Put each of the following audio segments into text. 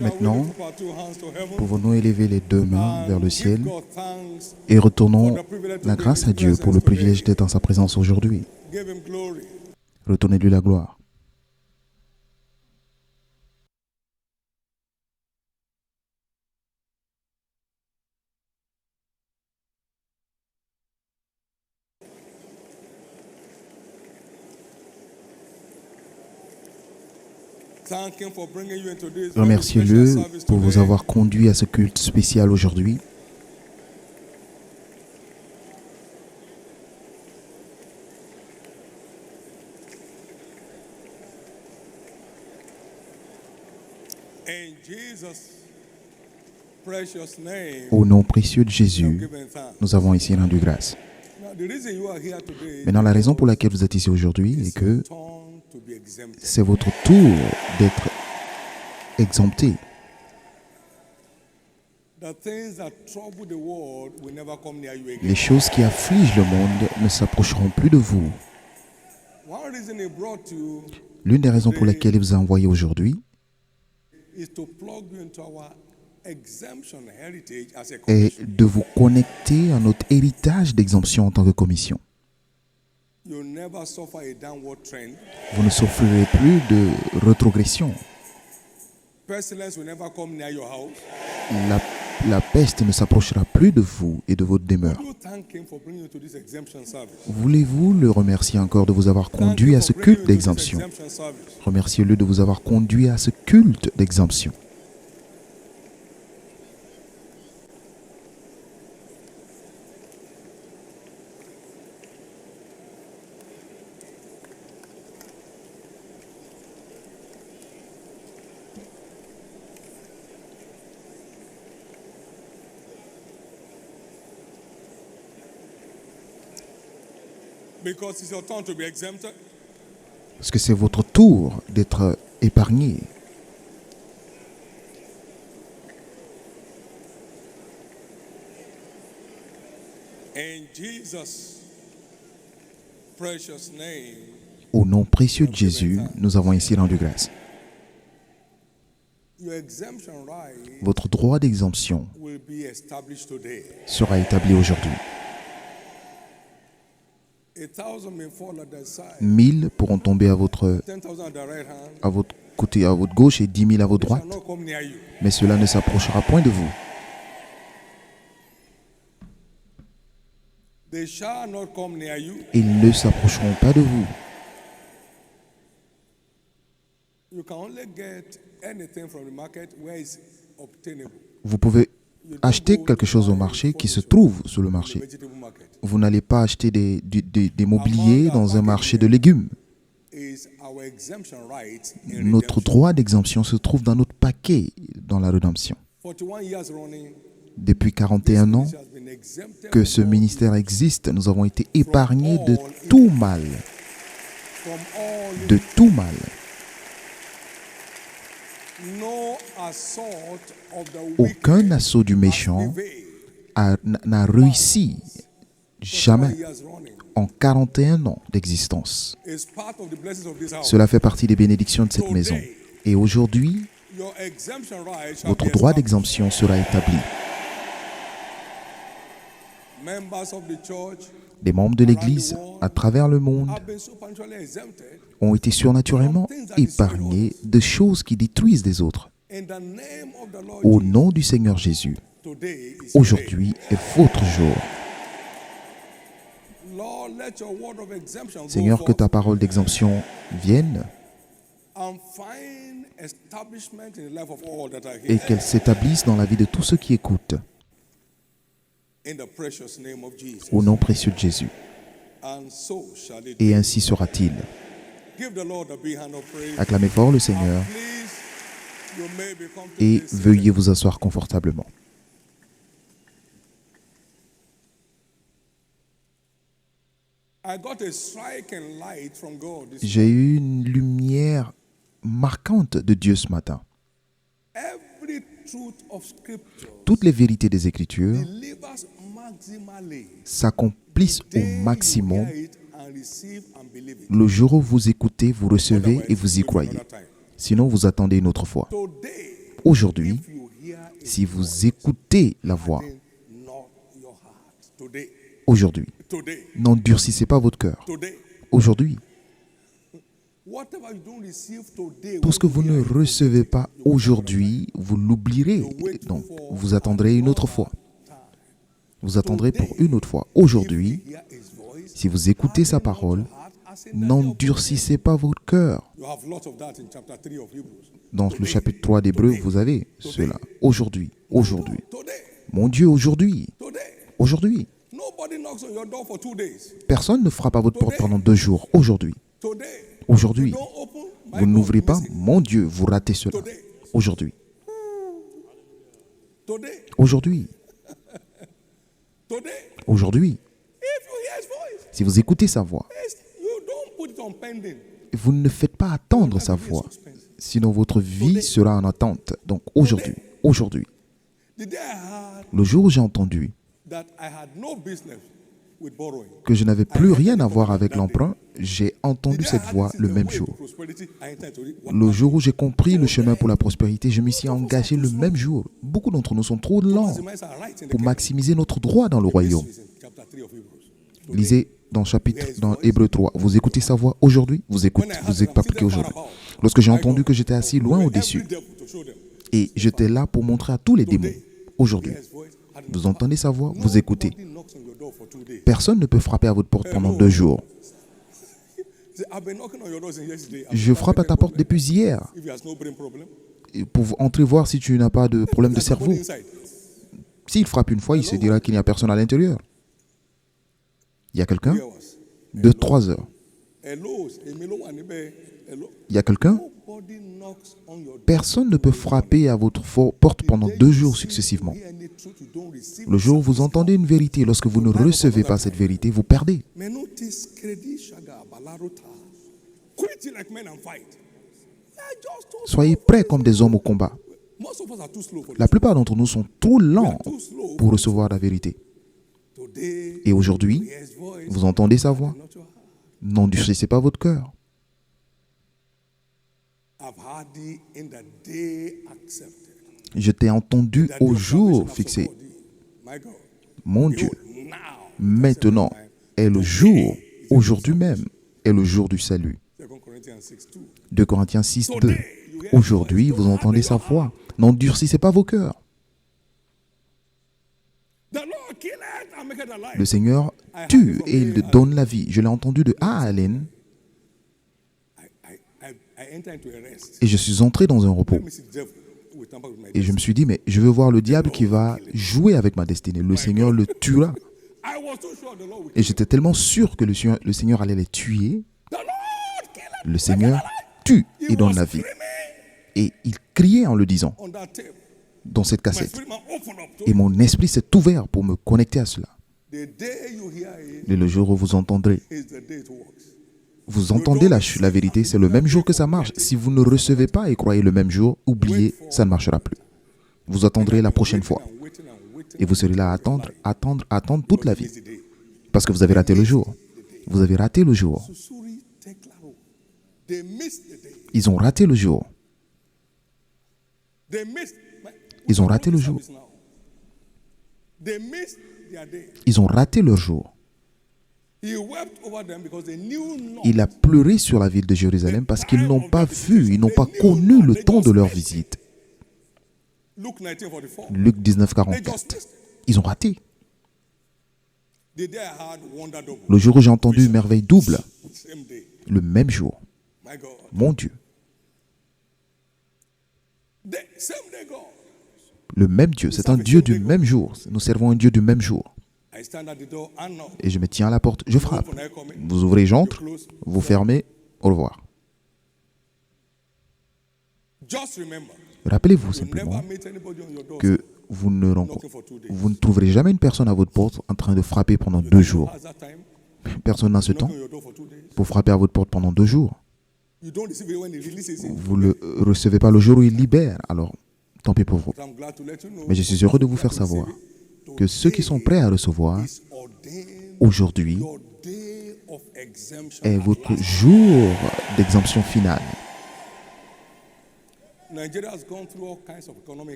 Maintenant, pouvons-nous élever les deux mains vers le ciel et retournons la grâce à Dieu pour le privilège d'être en sa présence aujourd'hui. Retournez-lui la gloire. Remerciez-le pour vous avoir conduit à ce culte spécial aujourd'hui. Au nom précieux de Jésus, nous avons ici rendu grâce. Maintenant, la raison pour laquelle vous êtes ici aujourd'hui est que c'est votre tour d'être exempté. Les choses qui affligent le monde ne s'approcheront plus de vous. L'une des raisons pour lesquelles il vous a envoyé aujourd'hui est de vous connecter à notre héritage d'exemption en tant que commission. Vous ne souffrirez plus de rétrogression. La peste ne s'approchera plus de vous et de votre demeure. Voulez-vous le remercier encore de vous avoir conduit à ce culte d'exemption? Remerciez-le de vous avoir conduit à ce culte d'exemption. Parce que c'est votre tour d'être épargné. Au nom précieux de Jésus, nous avons ici rendu grâce. Votre droit d'exemption sera établi aujourd'hui. 1000 pourront tomber à votre côté, à votre gauche, et 10 000 à votre droite. Mais cela ne s'approchera point de vous. Ils ne s'approcheront pas de vous. Vous pouvez acheter quelque chose au marché qui se trouve sur le marché. Vous n'allez pas acheter des mobiliers dans un marché de légumes. Notre droit d'exemption se trouve dans notre paquet dans la rédemption. Depuis 41 ans que ce ministère existe, nous avons été épargnés de tout mal. De tout mal. Aucun assaut du méchant n'a réussi jamais en 41 ans d'existence. Cela fait partie des bénédictions de cette maison. Et aujourd'hui, votre droit d'exemption sera établi. Des membres de l'Église à travers le monde ont été surnaturellement épargnés de choses qui détruisent les autres. Au nom du Seigneur Jésus, aujourd'hui est votre jour. Seigneur, que ta parole d'exemption vienne et qu'elle s'établisse dans la vie de tous ceux qui écoutent. Au nom précieux de Jésus. Et ainsi sera-t-il. Acclamez fort le Seigneur et veuillez vous asseoir confortablement. J'ai eu une lumière marquante de Dieu ce matin. Toutes les vérités des Écritures s'accomplissent au maximum le jour où vous écoutez, vous recevez et vous y croyez. Sinon, vous attendez une autre fois. Aujourd'hui, si vous écoutez la voix, aujourd'hui, n'endurcissez pas votre cœur. Aujourd'hui, tout ce que vous ne recevez pas aujourd'hui, vous l'oublierez. Donc, vous attendrez une autre fois. Vous attendrez pour une autre fois. Aujourd'hui, si vous écoutez sa parole, n'endurcissez pas votre cœur. Dans le chapitre 3 d'Hébreux, vous avez cela. Aujourd'hui, aujourd'hui. Mon Dieu, aujourd'hui. Aujourd'hui. Personne ne frappe à votre porte pendant 2 jours. Aujourd'hui. Aujourd'hui. Vous n'ouvrez pas. Mon Dieu, vous ratez cela. Aujourd'hui. Aujourd'hui. Aujourd'hui. Si vous écoutez sa voix, vous ne faites pas attendre sa voix. Sinon, votre vie sera en attente. Donc, aujourd'hui. Aujourd'hui. Le jour où j'ai entendu que je n'avais plus rien à voir avec l'emprunt, j'ai entendu cette voix le même jour. Le jour où j'ai compris le chemin pour la prospérité, je me suis engagé le même jour. Beaucoup d'entre nous sont trop lents pour maximiser notre droit dans le royaume. Lisez dans Hébreux 3. Vous écoutez sa voix aujourd'hui, vous appliquez aujourd'hui. Lorsque j'ai entendu que j'étais assis loin au-dessus, et j'étais là pour montrer à tous les démons, aujourd'hui, vous entendez sa voix, vous écoutez. Personne ne peut frapper à votre porte pendant 2 jours. Je frappe à ta porte depuis hier pour entrer voir si tu n'as pas de problème de cerveau. S'il frappe une fois, il se dira qu'il n'y a personne à l'intérieur. Il y a quelqu'un? 2-3 heures. Il y a quelqu'un? Personne ne peut frapper à votre porte pendant 2 jours successivement. Le jour où vous entendez une vérité, lorsque vous ne recevez pas cette vérité, vous perdez. Soyez prêts comme des hommes au combat. La plupart d'entre nous sont trop lents pour recevoir la vérité. Et aujourd'hui, vous entendez sa voix. N'endurcissez pas votre cœur. Je t'ai entendu au jour fixé. Mon Dieu, maintenant est le jour, aujourd'hui même, est le jour du salut. 2 Corinthiens 6, 2. Aujourd'hui, vous entendez sa voix. N'endurcissez pas vos cœurs. Le Seigneur tue et il donne la vie. Je l'ai entendu de A à N. Et je suis entré dans un repos. Et je me suis dit, mais je veux voir le diable qui va jouer avec ma destinée. Le Seigneur le tuera. Et j'étais tellement sûr que le Seigneur allait les tuer. Le Seigneur tue et donne la vie. Et il criait en le disant dans cette cassette. Et mon esprit s'est ouvert pour me connecter à cela. Et le jour où vous entendrez la vérité, c'est le même jour que ça marche. Si vous ne recevez pas et croyez le même jour, oubliez, ça ne marchera plus. Vous attendrez la prochaine fois. Et vous serez là à attendre toute la vie. Parce que vous avez raté le jour. Vous avez raté le jour. Ils ont raté le jour. Ils ont raté le jour. Ils ont raté leur jour. Il a pleuré sur la ville de Jérusalem parce qu'ils n'ont pas vu, ils n'ont pas connu le temps de leur visite. Luc 19, 44. Ils ont raté. Le jour où j'ai entendu une merveille double, le même jour. Mon Dieu. Le même Dieu, c'est un Dieu du même jour. Nous servons un Dieu du même jour. Et je me tiens à la porte, je frappe. Vous ouvrez, j'entre, vous fermez, au revoir. Rappelez-vous simplement que vous ne trouverez jamais une personne à votre porte en train de frapper pendant 2 jours. Personne n'a ce temps pour frapper à votre porte pendant 2 jours. Vous ne le recevez pas le jour où il libère, alors tant pis pour vous. Mais je suis heureux de vous faire savoir que ceux qui sont prêts à recevoir, aujourd'hui est votre jour d'exemption finale.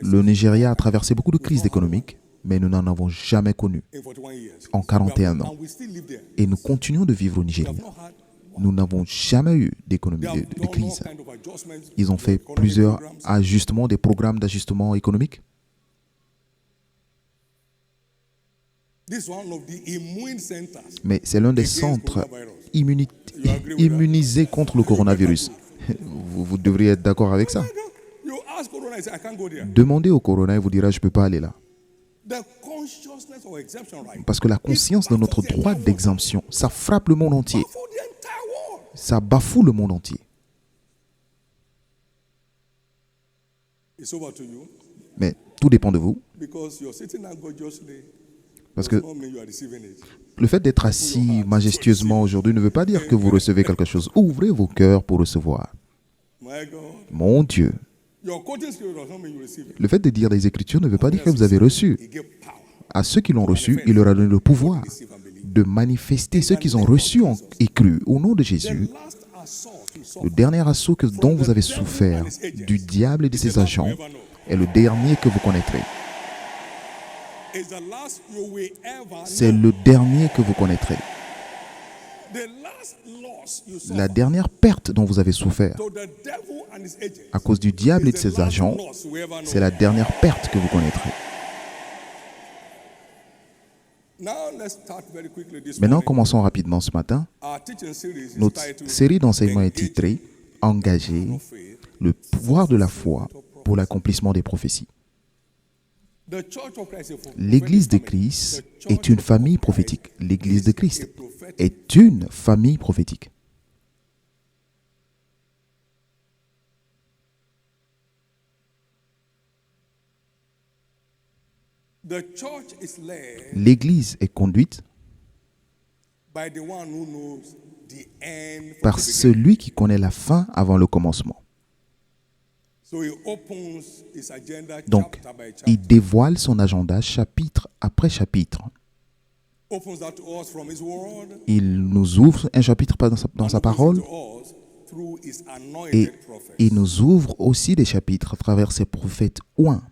Le Nigeria a traversé beaucoup de crises économiques, mais nous n'en avons jamais connu en 41 ans. Et nous continuons de vivre au Nigeria. Nous n'avons jamais eu de crise. Ils ont fait plusieurs ajustements, des programmes d'ajustement économique. Mais c'est l'un des centres immunisés contre le coronavirus. Vous devriez être d'accord avec ça. Demandez au corona et vous dira je ne peux pas aller là. Parce que la conscience de notre droit d'exemption, ça frappe le monde entier. Ça bafoue le monde entier. Mais tout dépend de vous. Parce que le fait d'être assis majestueusement aujourd'hui ne veut pas dire que vous recevez quelque chose. Ouvrez vos cœurs pour recevoir. Mon Dieu. Le fait de dire des Écritures ne veut pas dire que vous avez reçu. À ceux qui l'ont reçu, il leur a donné le pouvoir de manifester ce qu'ils ont reçu et cru. Au nom de Jésus, le dernier assaut dont vous avez souffert du diable et de ses agents est le dernier que vous connaîtrez. C'est le dernier que vous connaîtrez. La dernière perte dont vous avez souffert à cause du diable et de ses agents, c'est la dernière perte que vous connaîtrez. Maintenant, commençons rapidement ce matin. Notre série d'enseignements est titrée « Engager le pouvoir de la foi pour l'accomplissement des prophéties ». L'Église de Christ est une famille prophétique. L'Église de Christ est une famille prophétique. L'Église est conduite par celui qui connaît la fin avant le commencement. Donc, il dévoile son agenda chapitre après chapitre. Il nous ouvre un chapitre dans sa parole et il nous ouvre aussi des chapitres à travers ses prophètes oints.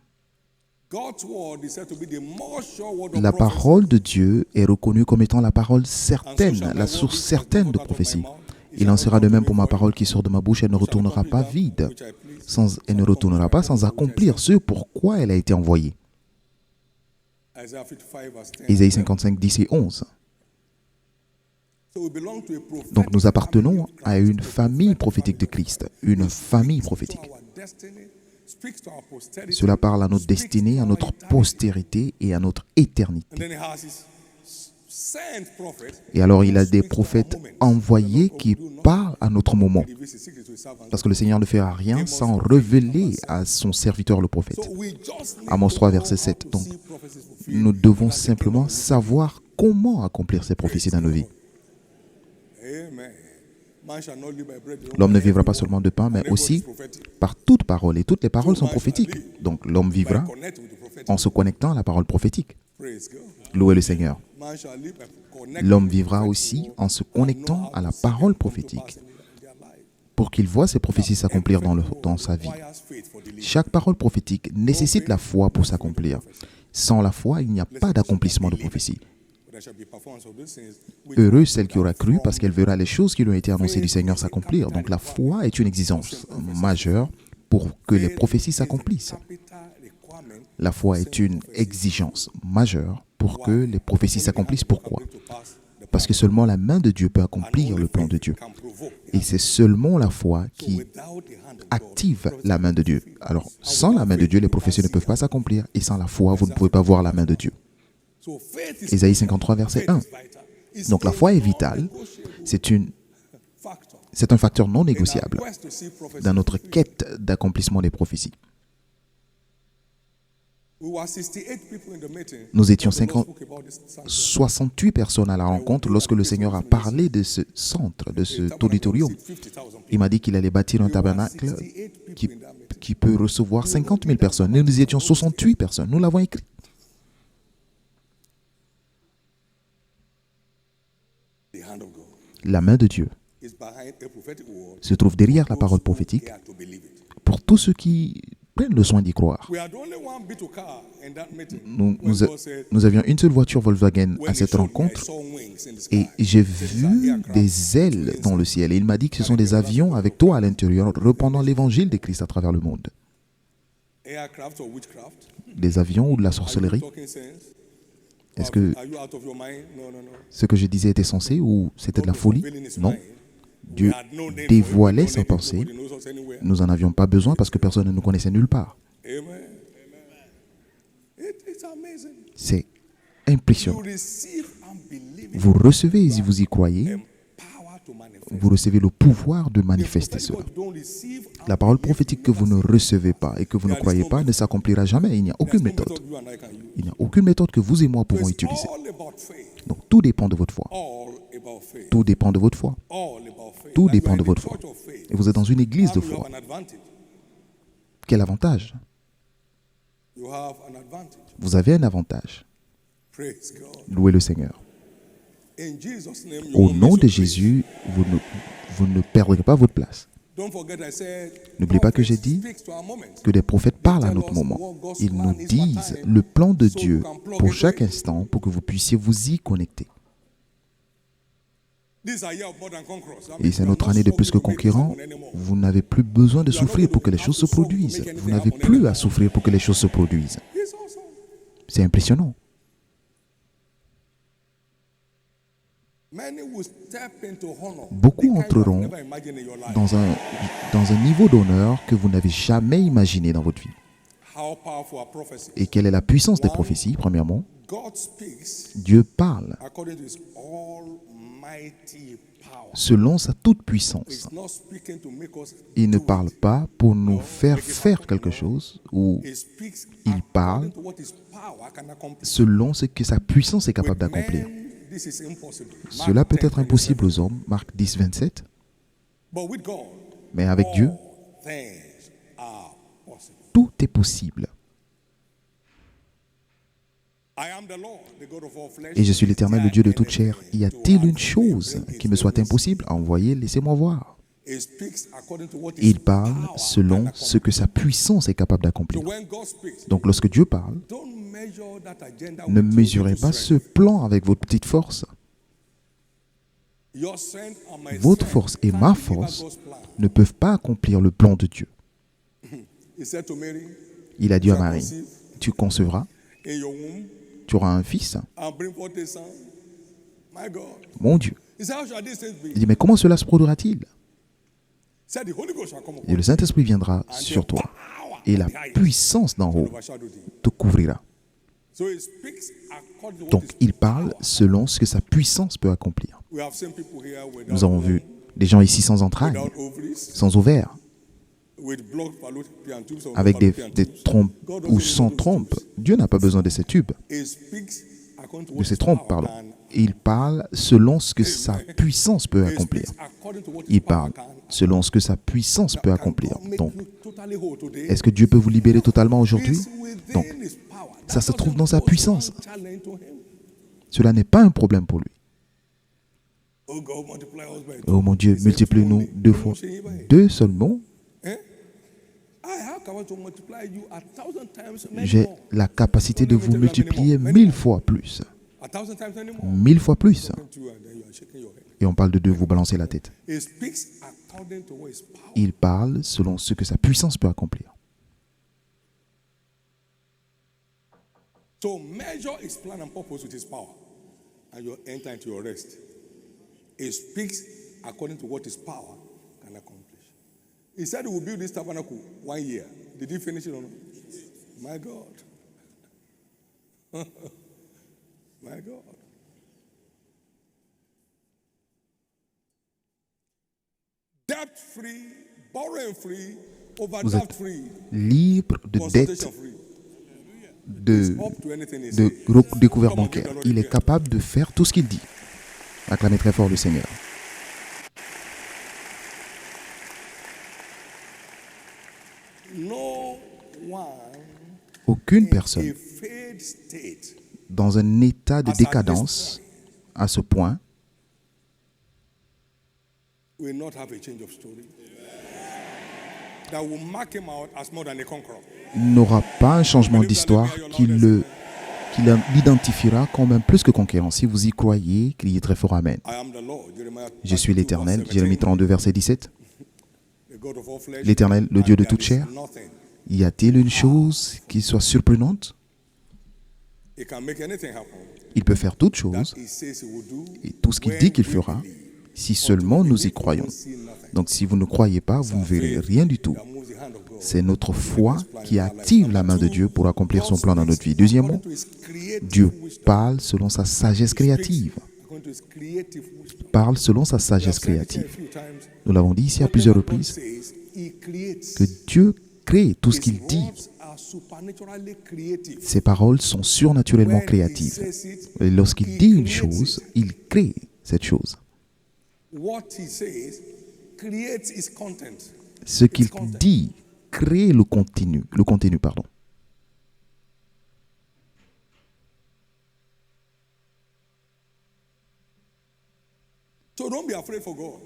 La parole de Dieu est reconnue comme étant la parole certaine, la source certaine de prophétie. Il en sera de même pour ma parole qui sort de ma bouche, elle ne retournera pas vide. Elle ne retournera pas sans accomplir ce pour quoi elle a été envoyée. Ésaïe 55, 10 et 11. Donc nous appartenons à une famille prophétique de Christ, une famille prophétique. Cela parle à notre destinée, à notre postérité et à notre éternité. Et alors il a des prophètes envoyés qui parlent à notre moment. Parce que le Seigneur ne fera rien sans révéler à son serviteur le prophète. Amos 3, verset 7. Donc nous devons simplement savoir comment accomplir ces prophéties dans nos vies. L'homme ne vivra pas seulement de pain, mais aussi par toute parole. Et toutes les paroles sont prophétiques. Donc l'homme vivra en se connectant à la parole prophétique. Louez le Seigneur. L'homme vivra aussi en se connectant à la parole prophétique pour qu'il voit ses prophéties s'accomplir dans sa vie. Chaque parole prophétique nécessite la foi pour s'accomplir. Sans la foi, il n'y a pas d'accomplissement de prophétie. Heureux celle qui aura cru parce qu'elle verra les choses qui lui ont été annoncées du Seigneur s'accomplir. Donc la foi est une exigence majeure pour que les prophéties s'accomplissent. La foi est une exigence majeure pour que les prophéties s'accomplissent. Pourquoi? Parce que seulement la main de Dieu peut accomplir le plan de Dieu. Et c'est seulement la foi qui active la main de Dieu. Alors, sans la main de Dieu, les prophéties ne peuvent pas s'accomplir. Et sans la foi, vous ne pouvez pas voir la main de Dieu. Ésaïe 53, verset 1. Donc la foi est vitale. C'est un facteur non négociable dans notre quête d'accomplissement des prophéties. Nous étions 68 personnes à la rencontre lorsque le Seigneur a parlé de ce centre, de ce auditorium. Il m'a dit qu'il allait bâtir un tabernacle qui peut recevoir 50 000 personnes. Nous étions 68 personnes. Nous l'avons écrit. La main de Dieu se trouve derrière la parole prophétique pour pour tous ceux qui prennent le soin d'y croire. Nous avions une seule voiture Volkswagen à cette rencontre et j'ai vu des ailes dans le ciel. Et il m'a dit que ce sont des avions avec toi à l'intérieur, répandant l'évangile de Christ à travers le monde. Des avions ou de la sorcellerie? Est-ce que ce que je disais était sensé ou c'était de la folie? Non. Dieu dévoilait sa pensée. Nous n'en avions pas besoin parce que personne ne nous connaissait nulle part. C'est impressionnant. Vous recevez et si vous y croyez, vous recevez le pouvoir de manifester cela. La parole prophétique que vous ne recevez pas et que vous ne croyez pas ne s'accomplira jamais. Il n'y a aucune méthode. Il n'y a aucune méthode que vous et moi pouvons utiliser. Donc tout dépend de votre foi. Tout dépend de votre foi. Tout dépend de votre foi. Et vous êtes dans une église de foi. Quel avantage? Vous avez un avantage. Louez le Seigneur. Au nom de Jésus, vous ne perdrez pas votre place. N'oubliez pas que j'ai dit que des prophètes parlent à notre moment. Ils nous disent le plan de Dieu pour chaque instant pour que vous puissiez vous y connecter. Et c'est notre année de plus que conquérant. Vous n'avez plus besoin de souffrir pour que les choses se produisent. Vous n'avez plus à souffrir pour que les choses se produisent. C'est impressionnant. Beaucoup entreront dans un niveau d'honneur que vous n'avez jamais imaginé dans votre vie. Et quelle est la puissance des prophéties? Premièrement, Dieu parle selon sa toute puissance. Il ne parle pas pour nous faire faire quelque chose, ou il parle selon ce que sa puissance est capable d'accomplir. Cela peut être impossible aux hommes, Marc 10, 27. Mais avec Dieu, tout est possible. Et je suis l'Éternel, le Dieu de toute chair. Y a-t-il une chose qui me soit impossible? Envoyez, laissez-moi voir. Il parle selon ce que sa puissance est capable d'accomplir. Donc lorsque Dieu parle, ne mesurez pas ce plan avec votre petite force. Votre force et ma force ne peuvent pas accomplir le plan de Dieu. Il a dit à Marie, tu concevras, tu auras un fils. Mon Dieu. Il dit, mais comment cela se produira-t-il? Et le Saint-Esprit viendra sur toi et la puissance d'en haut te couvrira. Donc, il parle selon ce que sa puissance peut accomplir. Nous avons vu des gens ici sans entrailles, sans ovaires, avec des trompes ou sans trompes. Dieu n'a pas besoin de ces tubes, de ces trompes, pardon. Il parle selon ce que sa puissance peut accomplir. Il parle selon ce que sa puissance peut accomplir. Donc, est-ce que Dieu peut vous libérer totalement aujourd'hui? Donc, ça se trouve dans sa puissance. Cela n'est pas un problème pour lui. Oh mon Dieu, multiplie-nous 2 fois. 2 seulement? J'ai la capacité de vous multiplier 1000 fois plus. 1000 fois plus. Et on parle de 2, vous balancez la tête. Il parle selon ce que sa puissance peut accomplir. So measure his plan and purpose with his power, and you'll enter into your rest. He speaks according to what his power can accomplish. He said he will build this tabernacle 1 year. Did he finish it or not? My God. My God. Debt-free, borrowing-free, Vous êtes overdraft-free, libre de dette, concentration-free. de découvert bancaire. Il est capable de faire tout ce qu'il dit. Acclamez très fort le Seigneur. No one Aucune in personne a failed state dans un état de décadence à ce point will not have a change of story. n'aura pas un changement d'histoire qui l'identifiera comme un plus que conquérant. Si vous y croyez, criez très fort Amen. Je suis l'Éternel, Jérémie 32, verset 17. L'Éternel, le Dieu de toute chair. Y a-t-il une chose qui soit surprenante? Il peut faire toutes choses et tout ce qu'il dit qu'il fera, si seulement nous y croyons. Donc si vous ne croyez pas, vous ne verrez rien du tout. C'est notre foi qui active la main de Dieu pour accomplir son plan dans notre vie. Deuxièmement, Dieu parle selon sa sagesse créative. Parle selon sa sagesse créative. Nous l'avons dit ici à plusieurs reprises, que Dieu crée tout ce qu'il dit. Ses paroles sont surnaturellement créatives. Et lorsqu'il dit une chose, il crée cette chose. Ce qu'il dit crée le contenu, pardon.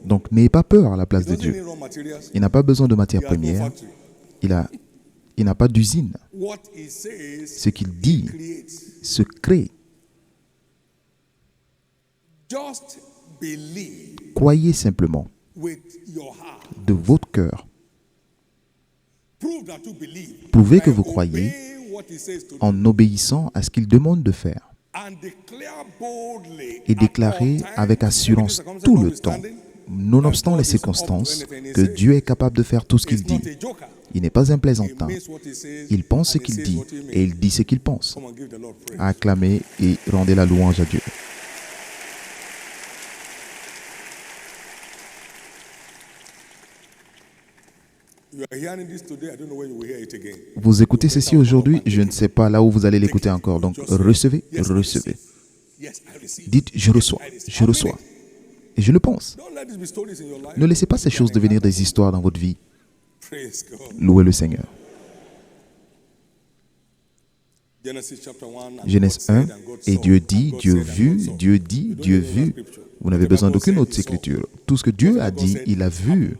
Donc, n'ayez pas peur à la place de Dieu. Il n'a pas besoin de matières premières. Il n'a pas d'usine. Ce qu'il dit se crée. Croyez simplement de votre cœur. Prouvez que vous croyez en obéissant à ce qu'il demande de faire. Et déclarez avec assurance tout le temps, nonobstant les circonstances, que Dieu est capable de faire tout ce qu'il dit. Il n'est pas un plaisantin. Il pense ce qu'il dit et il dit ce qu'il pense. Acclamez et rendez la louange à Dieu. Vous écoutez ceci aujourd'hui, je ne sais pas là où vous allez l'écouter encore. Donc recevez, recevez. Dites, je reçois. Et je le pense. Ne laissez pas ces choses devenir des histoires dans votre vie. Louez le Seigneur. Genèse 1, et Dieu dit, Dieu vu, Dieu dit, Dieu vu. Vous n'avez besoin d'aucune autre écriture. Tout ce que Dieu a dit, il a vu.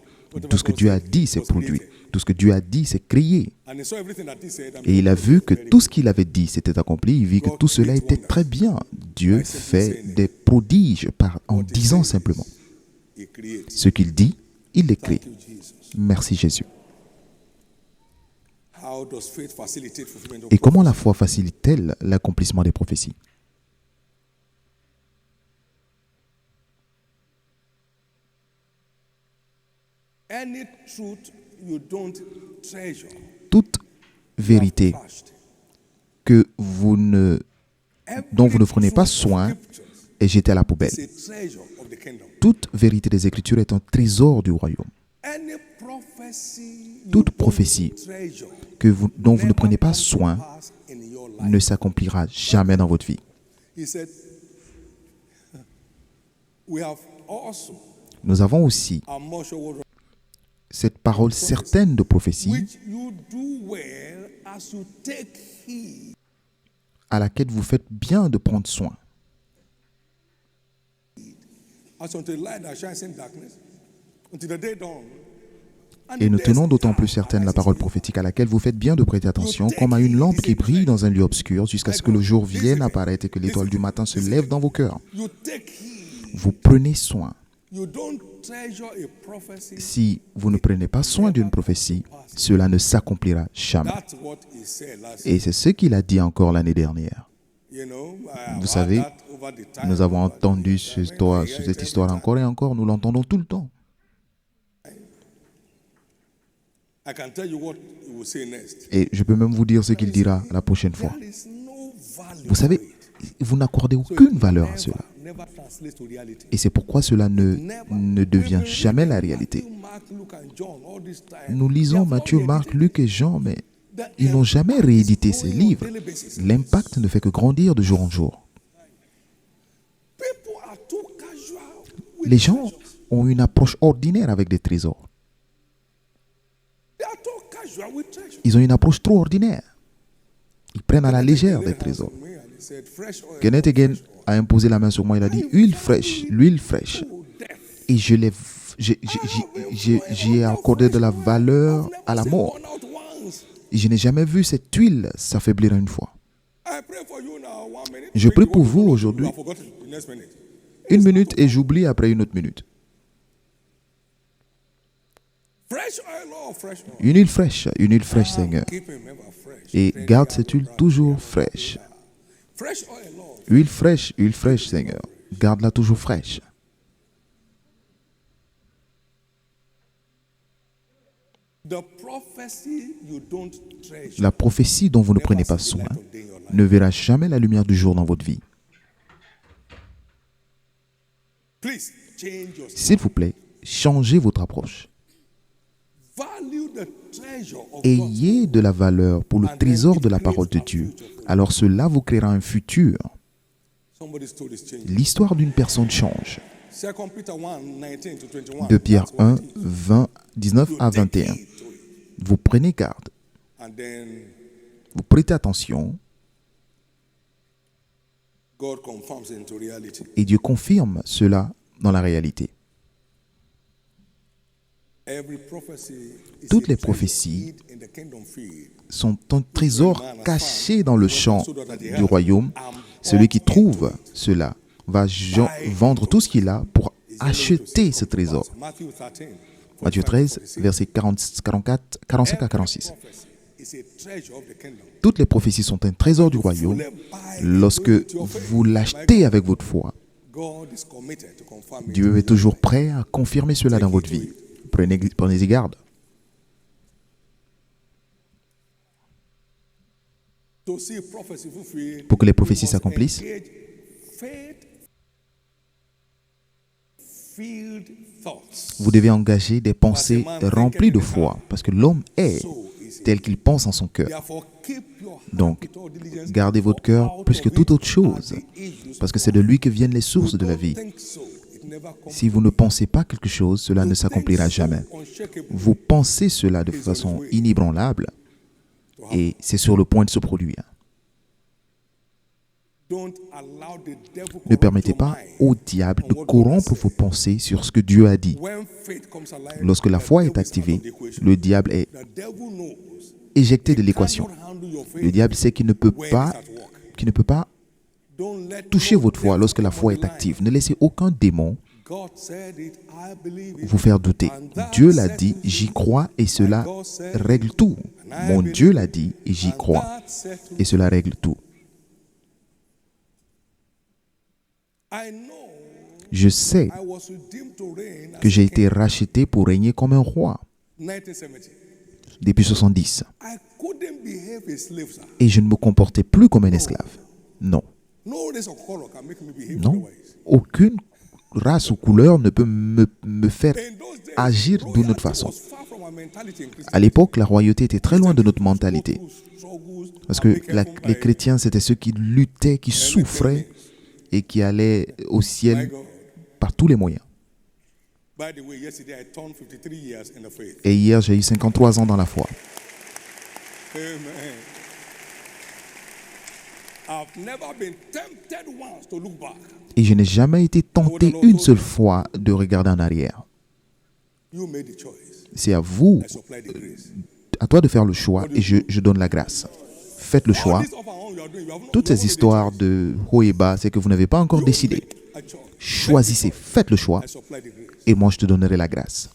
Tout ce que Dieu a dit, c'est produit. Tout ce que Dieu a dit, c'est créé. Et il a vu que tout ce qu'il avait dit s'était accompli. Il vit que tout cela était très bien. Dieu fait des prodiges en disant simplement. Ce qu'il dit, il l'écrit. Merci Jésus. Et comment la foi facilite-t-elle l'accomplissement des prophéties? Toute vérité dont vous ne prenez pas soin est jetée à la poubelle. Toute vérité des Écritures est un trésor du royaume. Toute prophétie dont vous ne prenez pas soin ne s'accomplira jamais dans votre vie. Nous avons aussi cette parole certaine de prophétie à laquelle vous faites bien de prendre soin. Et nous tenons d'autant plus certaine la parole prophétique à laquelle vous faites bien de prêter attention, comme à une lampe qui brille dans un lieu obscur jusqu'à ce que le jour vienne apparaître et que l'étoile du matin se lève dans vos cœurs. Vous prenez soin. Si vous ne prenez pas soin d'une prophétie, cela ne s'accomplira jamais. Et c'est ce qu'il a dit encore l'année dernière. Vous savez, nous avons entendu cette histoire encore et encore, nous l'entendons tout le temps. Et je peux même vous dire ce qu'il dira la prochaine fois. Vous savez, vous n'accordez aucune valeur à cela. Et c'est pourquoi cela ne devient jamais la réalité. Nous lisons Matthieu, Marc, Luc et Jean, mais ils n'ont jamais réédité ces livres. L'impact ne fait que grandir de jour en jour. Les gens ont une approche ordinaire avec des trésors. Ils ont une approche trop ordinaire. Ils prennent à la légère des trésors. Kenneth Hagin a imposé la main sur moi, il a dit huile fraîche, l'huile fraîche. Et je j'ai accordé de la valeur à la mort. Et je n'ai jamais vu cette huile s'affaiblir une fois. Je prie pour vous aujourd'hui. 1 minute et j'oublie après une autre minute. Une huile fraîche, Seigneur. Et garde cette huile toujours fraîche. Huile fraîche, Seigneur. Garde-la toujours fraîche. La prophétie dont vous ne prenez pas soin ne verra jamais la lumière du jour dans votre vie. S'il vous plaît, changez votre approche. Ayez de la valeur pour le trésor de la parole de Dieu. Alors cela vous créera un futur. L'histoire d'une personne change. 2 Pierre 1, 19 à 21. Vous prenez garde. Vous prêtez attention. Et Dieu confirme cela dans la réalité. Toutes les prophéties sont un trésor caché dans le champ du royaume. Celui qui trouve cela va vendre tout ce qu'il a pour acheter ce trésor. Matthieu 13, versets 45 à 46. Toutes les prophéties sont un trésor du royaume. Lorsque vous l'achetez avec votre foi, Dieu est toujours prêt à confirmer cela dans votre vie. Prenez-y garde. Pour que les prophéties s'accomplissent, vous devez engager des pensées remplies de foi, parce que l'homme est tel qu'il pense en son cœur. Donc, gardez votre cœur plus que toute autre chose, parce que c'est de lui que viennent les sources de la vie. Si vous ne pensez pas quelque chose, cela ne s'accomplira jamais. Vous pensez cela de façon inébranlable et c'est sur le point de se produire. Ne permettez pas au diable de corrompre vos pensées sur ce que Dieu a dit. Lorsque la foi est activée, le diable est éjecté de l'équation. Le diable sait qu'il ne peut pas toucher votre foi lorsque la foi est active. Ne laissez aucun démon vous faire douter. Dieu l'a dit, j'y crois et cela règle tout. Mon Dieu l'a dit et j'y crois et cela règle tout. Je sais que j'ai été racheté pour régner comme un roi depuis 70. Et je ne me comportais plus comme un esclave. Non. Non. Aucune race ou couleur ne peut me faire agir d'une autre façon. À l'époque, la royauté était très loin de notre mentalité. Parce que les chrétiens, c'était ceux qui luttaient, qui souffraient et qui allaient au ciel par tous les moyens. Et hier, j'ai eu 53 ans dans la foi. Et je n'ai jamais été tenté une seule fois de regarder en arrière. C'est à vous, à toi de faire le choix et je donne la grâce. Faites le choix. Toutes ces histoires de haut et bas, c'est que vous n'avez pas encore décidé. Choisissez, faites le choix et moi je te donnerai la grâce.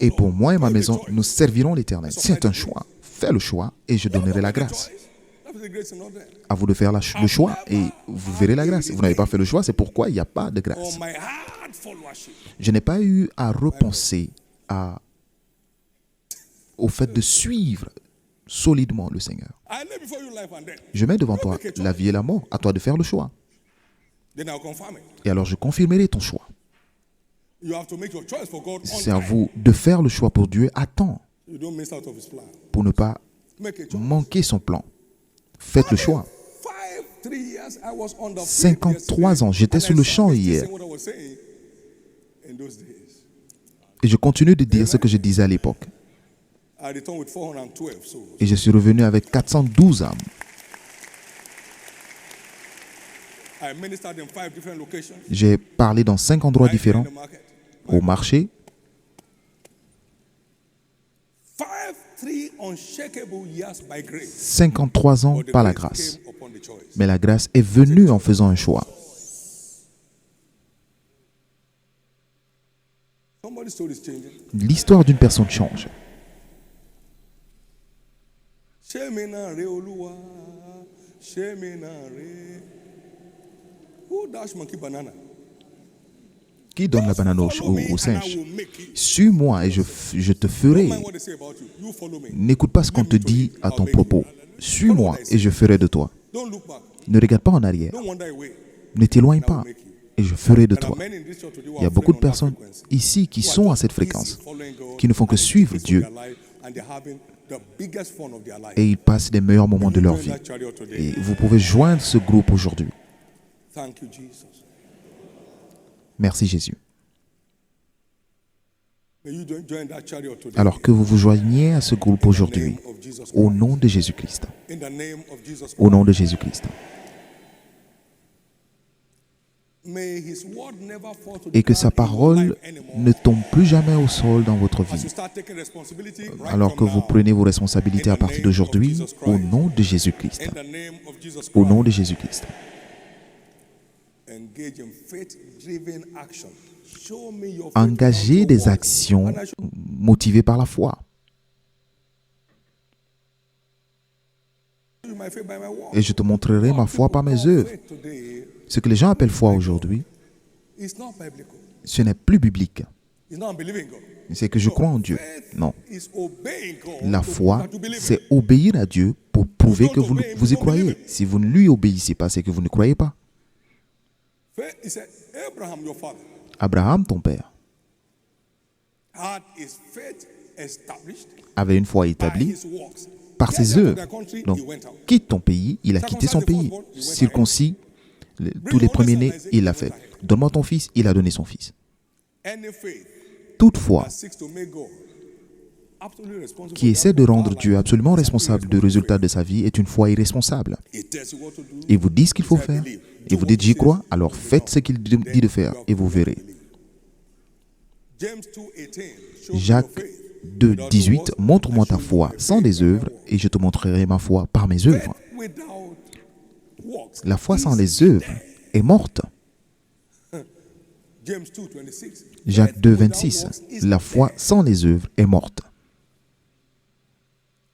Et pour moi et ma maison, nous servirons l'Éternel. C'est un choix. Fais le choix et je donnerai la grâce. À vous de faire le choix et vous verrez la grâce. Vous n'avez pas fait le choix, c'est pourquoi il n'y a pas de grâce. Je n'ai pas eu à repenser au fait de suivre solidement le Seigneur. Je mets devant toi la vie et la mort, à toi de faire le choix. Et alors je confirmerai ton choix. C'est à vous de faire le choix pour Dieu à temps, pour ne pas manquer son plan. Faites le choix. 53 ans, j'étais sur le champ hier. Et je continue de dire ce que je disais à l'époque. Et je suis revenu avec 412 âmes. I ministered in 5 different locations. J'ai parlé dans 5 endroits Right here in différents, the market. au marché. 3 unshakable years by grace. 53 ans But the par la grace grâce. came upon the choice. Mais la grâce est venue en faisant un choix. Somebody's story is changing. L'histoire d'une personne change. Sheminare Oluwa, Sheminare. Who dash monkey banana? Qui donne la banane Follow me au and singe? I will make you. Suis-moi et je te ferai. Don't mind what they say about you. You follow me. N'écoute pas ce qu'on te dit à ton propos. Suis-moi et je ferai de toi. Don't look back. Ne regarde pas en arrière. Don't wander away. Ne t'éloigne pas Make you. et je ferai de There are toi. many in this church today who Il y a are beaucoup de following on that personnes frequency. ici qui Who are sont à just cette busy fréquence, following God qui ne font que and suivre increasing Dieu their life, and they're having the biggest fun of their life. et ils passent les meilleurs moments de leur Join vie. that chariot today. Et vous pouvez joindre ce groupe aujourd'hui. Thank you, Jesus. Merci Jésus. May you join that chariot today. Alors que vous vous joigniez à ce groupe In the aujourd'hui, name of Jesus au Christ. nom de Jésus-Christ. In the name of Jesus Au nom Christ. de Jésus-Christ. May his word never fall to the Et que ground sa in your parole life anymore. ne tombe plus jamais au sol dans votre As vie. you start taking responsibility right Alors que from vous now, prenez vos responsabilités à partir d'aujourd'hui, au nom de Jésus-Christ. in the name of Jesus Au nom Christ, de Jésus-Christ. engage in faith-driven action. Show me your faith Engagez without des your words. actions And I show motivées par la foi. you my faith by my word. Et je te montrerai ma foi par mes œuvres. Faith today Ce que les gens appellent foi aujourd'hui, is not biblical. ce n'est plus biblique. It's not believing God. C'est que je crois en Dieu. Non. It's obeying God. La to- foi, to believe c'est in. obéir à Dieu pour prouver que vous y croyez. Si vous ne lui obéissez pas, c'est que vous ne croyez pas. Faith, he said, Abraham, your father, Abraham, ton père, had his faith established avait une foi by établie his works. par Get ses out of œuvres. their country, Donc, he went out. quitte ton pays, il a quitté son pays. Circoncis, tous les premiers-nés, il l'a fait. Donne-moi ton fils, il a donné son fils. Any faith Toute foi that seeks to make God absolutely responsible qui for essaie the de outcome of rendre our Dieu life absolument is responsable du résultat de sa vie est une foi irresponsable. It tells you what to do. Il vous dit ce qu'il faut faire, et vous dites j'y crois, alors faites ce qu'il dit de faire, et vous verrez. James 2:18 shows Jacques your faith. 2, 18, montre-moi ta foi sans des œuvres, et je te montrerai ma foi par mes œuvres. Faith without works La foi sans is les œuvres est morte. James 2:26. Jacques Faith 2, without 26, works is la foi dead. sans les œuvres est morte.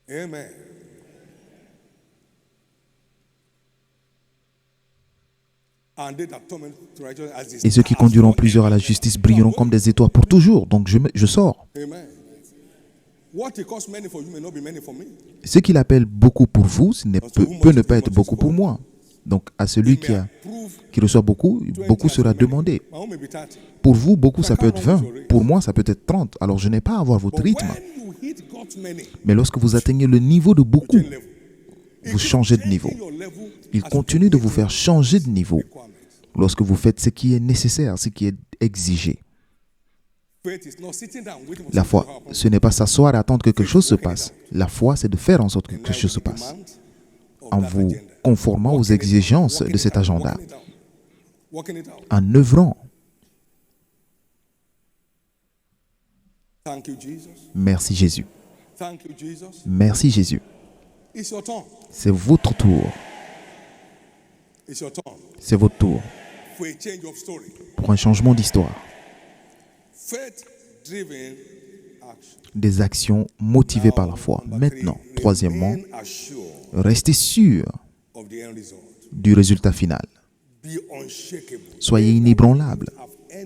Amen. And they that torment to righteousness as the Et ceux qui stars conduiront forever. plusieurs à la justice brilleront comme des étoiles pour toujours. Donc je sors. Amen. What it costs many for you may not be many for me. Ce qu'il appelle beaucoup pour vous peut ne pas être beaucoup pour moi. Donc à celui It may approve qui reçoit beaucoup, 20 beaucoup as sera many. demandé. My own may be 30. Pour vous, beaucoup, ça peut être 20. Pour moi, ça peut être 30. Alors je n'ai pas à avoir votre But rythme. when you hit God's many, Mais lorsque vous atteignez le niveau de beaucoup, change level. vous changez de niveau. Changing your level Il as you continue de vous faire changer de niveau requirements. lorsque vous faites ce qui est nécessaire, ce qui est exigé. Faith is not sitting down waiting for La something foi, to happen. ce n'est pas s'asseoir et attendre que quelque chose se passe. La foi, c'est de faire en sorte que quelque chose se passe Demand of en that vous agenda. conformant aux Working it out, exigences working de it cet out, agenda, working it out, working it out. en œuvrant. Thank you, Jesus. Merci Jésus. Thank you, Jesus. Merci Jésus. It's your turn. C'est votre tour. It's your turn C'est votre tour for a change of story. pour un changement d'histoire. Faith-driven action. Des actions motivées par la foi. Maintenant, troisièmement, Remain assured restez sûr of the end result. du résultat final. Be unshakable. Soyez inébranlables.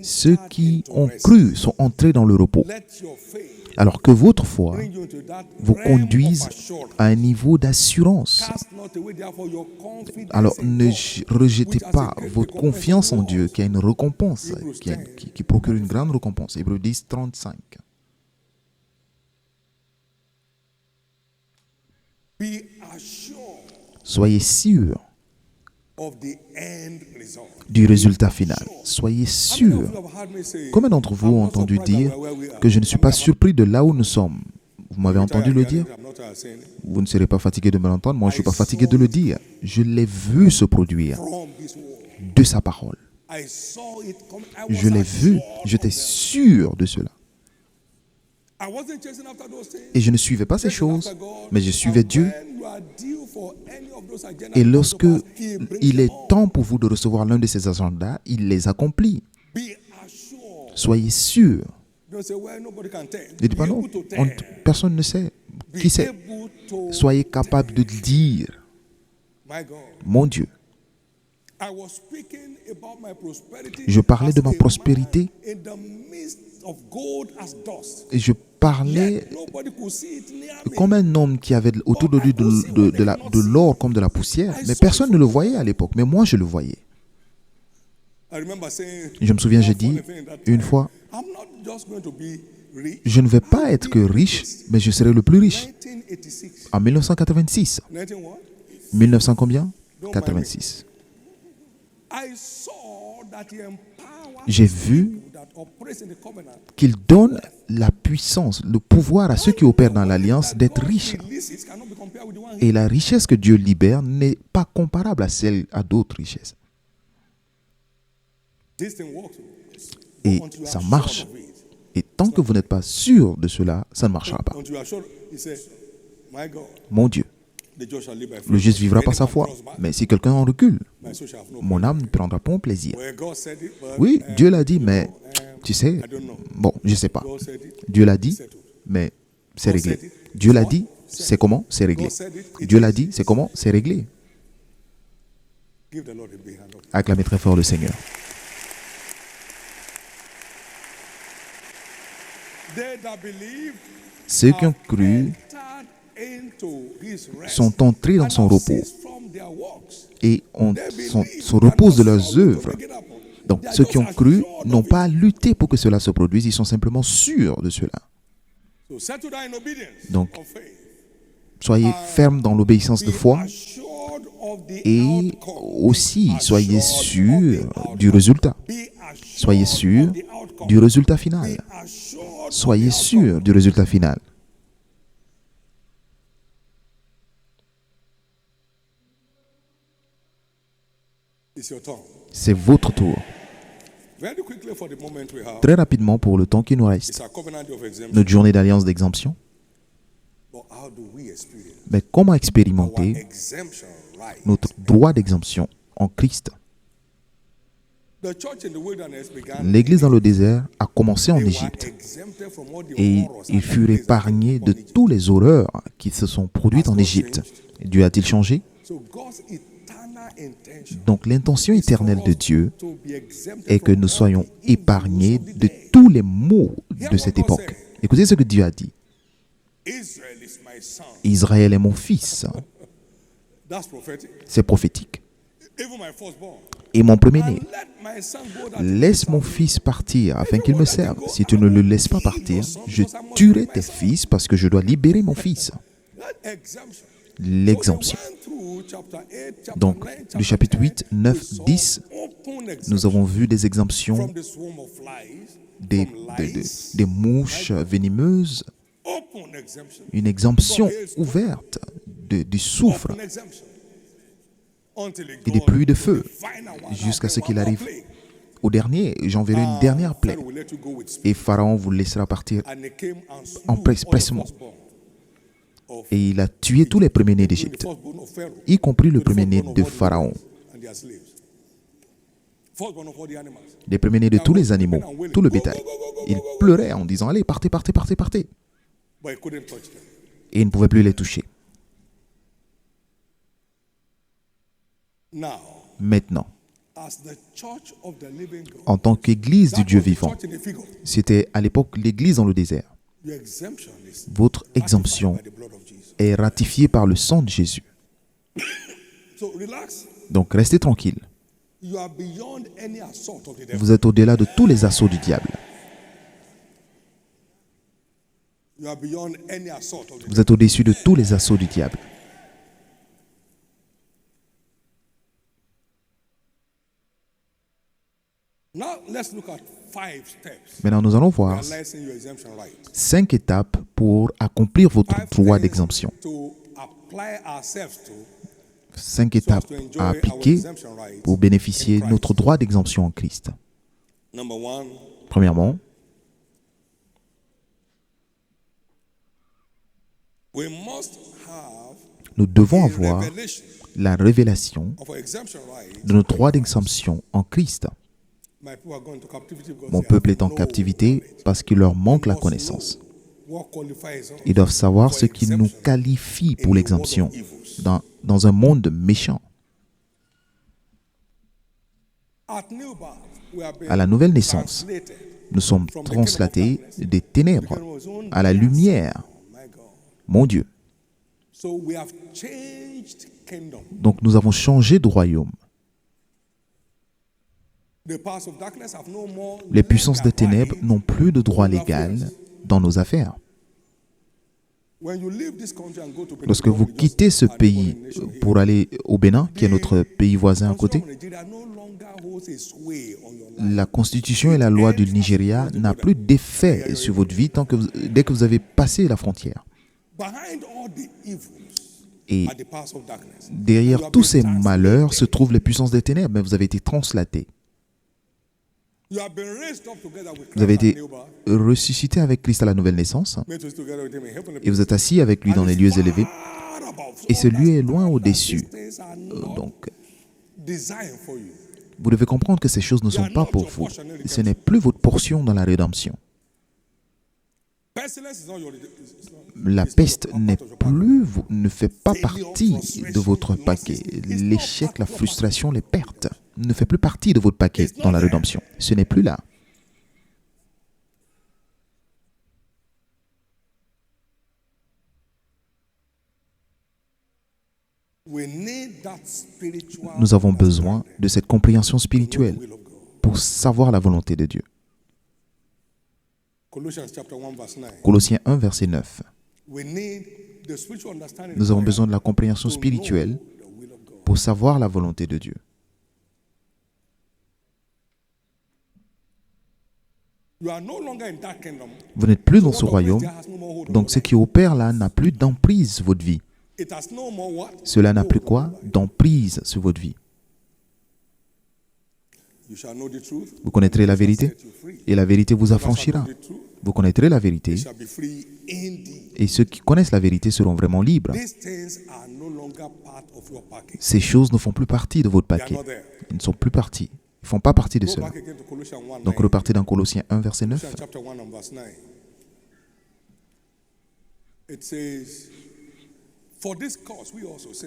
Ceux qui ont cru sont entrés dans le repos, Let your faith alors que votre foi bring you into that vous realm conduise of assurance. à un niveau d'assurance. Cast not away therefore your confidence Alors in ne God, rejetez which has a pas great votre recompense confiance en reward. Dieu qui a une récompense, qui procure une grande récompense. Hébreux 10, 35. Be assured Soyez sûr of the end result. du résultat final. Soyez How many sûr. of you have heard me say, Combien d'entre vous I'm ont not entendu surprised dire that we're where we are. que je ne suis pas surpris de là où nous sommes? Vous m'avez entendu le dire? I'm not tired of saying it. Vous ne serez pas fatigué de me l'entendre. Moi, je ne suis pas fatigué de le dire. Je l'ai vu se produire From this world. de sa parole. Je l'ai vu, j'étais sûr de cela. Et je ne suivais pas ces choses, mais je suivais Dieu. Et lorsque il est temps pour vous de recevoir l'un de ces agendas, il les accomplit. Soyez sûrs. Ne dites pas non, personne ne sait. Qui sait? Soyez capable de dire, mon Dieu. Je parlais de ma prospérité et je parlais comme un homme qui avait autour de lui de l'or comme de la poussière, mais personne ne le voyait à l'époque, mais moi je le voyais. Je me souviens, j'ai dit une fois, je ne vais pas être que riche, mais je serai le plus riche. En 1986. 1900 combien? 86. J'ai vu qu'il donne la puissance, le pouvoir à ceux qui opèrent dans l'alliance d'être riches. Et la richesse que Dieu libère n'est pas comparable à d'autres richesses. Et ça marche. Et tant que vous n'êtes pas sûr de cela, ça ne marchera pas. Mon Dieu, le juste vivra par sa foi. Mais si quelqu'un en recule, mon âme ne prendra pas plaisir. Oui, Dieu l'a dit, mais tu sais, bon, je ne sais pas. Dieu l'a dit, mais c'est réglé. Dieu l'a dit, c'est comment? C'est réglé. Dieu l'a dit, c'est comment? C'est réglé. Acclamez très fort le Seigneur. Ceux qui ont cru sont entrés dans son repos et se reposent de leurs œuvres. Donc, ceux qui ont cru n'ont pas à lutter pour que cela se produise, ils sont simplement sûrs de cela. Donc, soyez fermes dans l'obéissance de foi et aussi soyez sûrs du résultat. Soyez sûrs du résultat final. Soyez sûrs du résultat final. C'est votre tour. Très rapidement, pour le temps qui nous reste, notre journée d'alliance d'exemption. Mais comment expérimenter notre droit d'exemption en Christ? L'Église dans le désert a commencé en Égypte et ils furent épargnés de toutes les horreurs qui se sont produites en Égypte. Dieu a-t-il changé? Donc l'intention éternelle de Dieu est que nous soyons épargnés de tous les maux de cette époque. Écoutez ce que Dieu a dit. Israël est mon fils. C'est prophétique. Et mon premier-né. Laisse mon fils partir afin qu'il me serve. Si tu ne le laisses pas partir, je tuerai tes fils parce que je dois libérer mon fils. L'exemption. Donc, du chapitre 8, 9, 10, nous avons vu des exemptions des mouches venimeuses, une exemption ouverte du soufre et des pluies de feu jusqu'à ce qu'il arrive au dernier. J'enverrai une dernière plaie et Pharaon vous laissera partir empressement. Et il a tué tous les premiers-nés d'Égypte, y compris le premier-né de Pharaon. Les premiers-nés de tous les animaux, tout le bétail. Il pleurait en disant, allez, partez, partez, partez, partez. Et il ne pouvait plus les toucher. Maintenant, en tant qu'Église du Dieu vivant, c'était à l'époque l'Église dans le désert. Votre exemption est ratifiée par le sang de Jésus. Donc restez tranquille. Vous êtes au-delà de tous les assauts du diable. Vous êtes au-dessus de tous les assauts du diable. Maintenant, nous allons voir 5 étapes pour accomplir votre droit d'exemption. 5 étapes à appliquer pour bénéficier de notre droit d'exemption en Christ. Premièrement, nous devons avoir la révélation de notre droit d'exemption en Christ. Mon peuple est en captivité parce qu'il leur manque la connaissance. Ils doivent savoir ce qui nous qualifie pour l'exemption dans un monde méchant. À la nouvelle naissance, nous sommes translatés des ténèbres à la lumière. Mon Dieu. Donc nous avons changé de royaume. Les puissances des ténèbres n'ont plus de droit légal dans nos affaires. Lorsque vous quittez ce pays pour aller au Bénin, qui est notre pays voisin à côté, la constitution et la loi du Nigeria n'ont plus d'effet sur votre vie dès que vous avez passé la frontière. Et derrière tous ces malheurs se trouvent les puissances des ténèbres, mais vous avez été translatés. Vous avez été ressuscité avec Christ à la nouvelle naissance et vous êtes assis avec lui dans les lieux élevés et ce lieu est loin au-dessus. Donc, vous devez comprendre que ces choses ne sont pas pour vous. Ce n'est plus votre portion dans la rédemption. La peste ne fait pas partie de votre paquet. L'échec, la frustration, les pertes ne fait plus partie de votre paquet dans la rédemption. Ce n'est plus là. Nous avons besoin de cette compréhension spirituelle pour savoir la volonté de Dieu. Colossiens 1, verset 9. Nous avons besoin de la compréhension spirituelle pour savoir la volonté de Dieu. Vous n'êtes plus dans ce royaume, donc ce qui opère là n'a plus d'emprise sur votre vie. Cela n'a plus quoi? D'emprise sur votre vie. Vous connaîtrez la vérité et la vérité vous affranchira. Vous connaîtrez la vérité et ceux qui connaissent la vérité seront vraiment libres. Ces choses ne font plus partie de votre paquet. Ils ne sont plus partis. Ils ne font pas partie de cela. Donc repartez dans Colossiens 1, verset 9.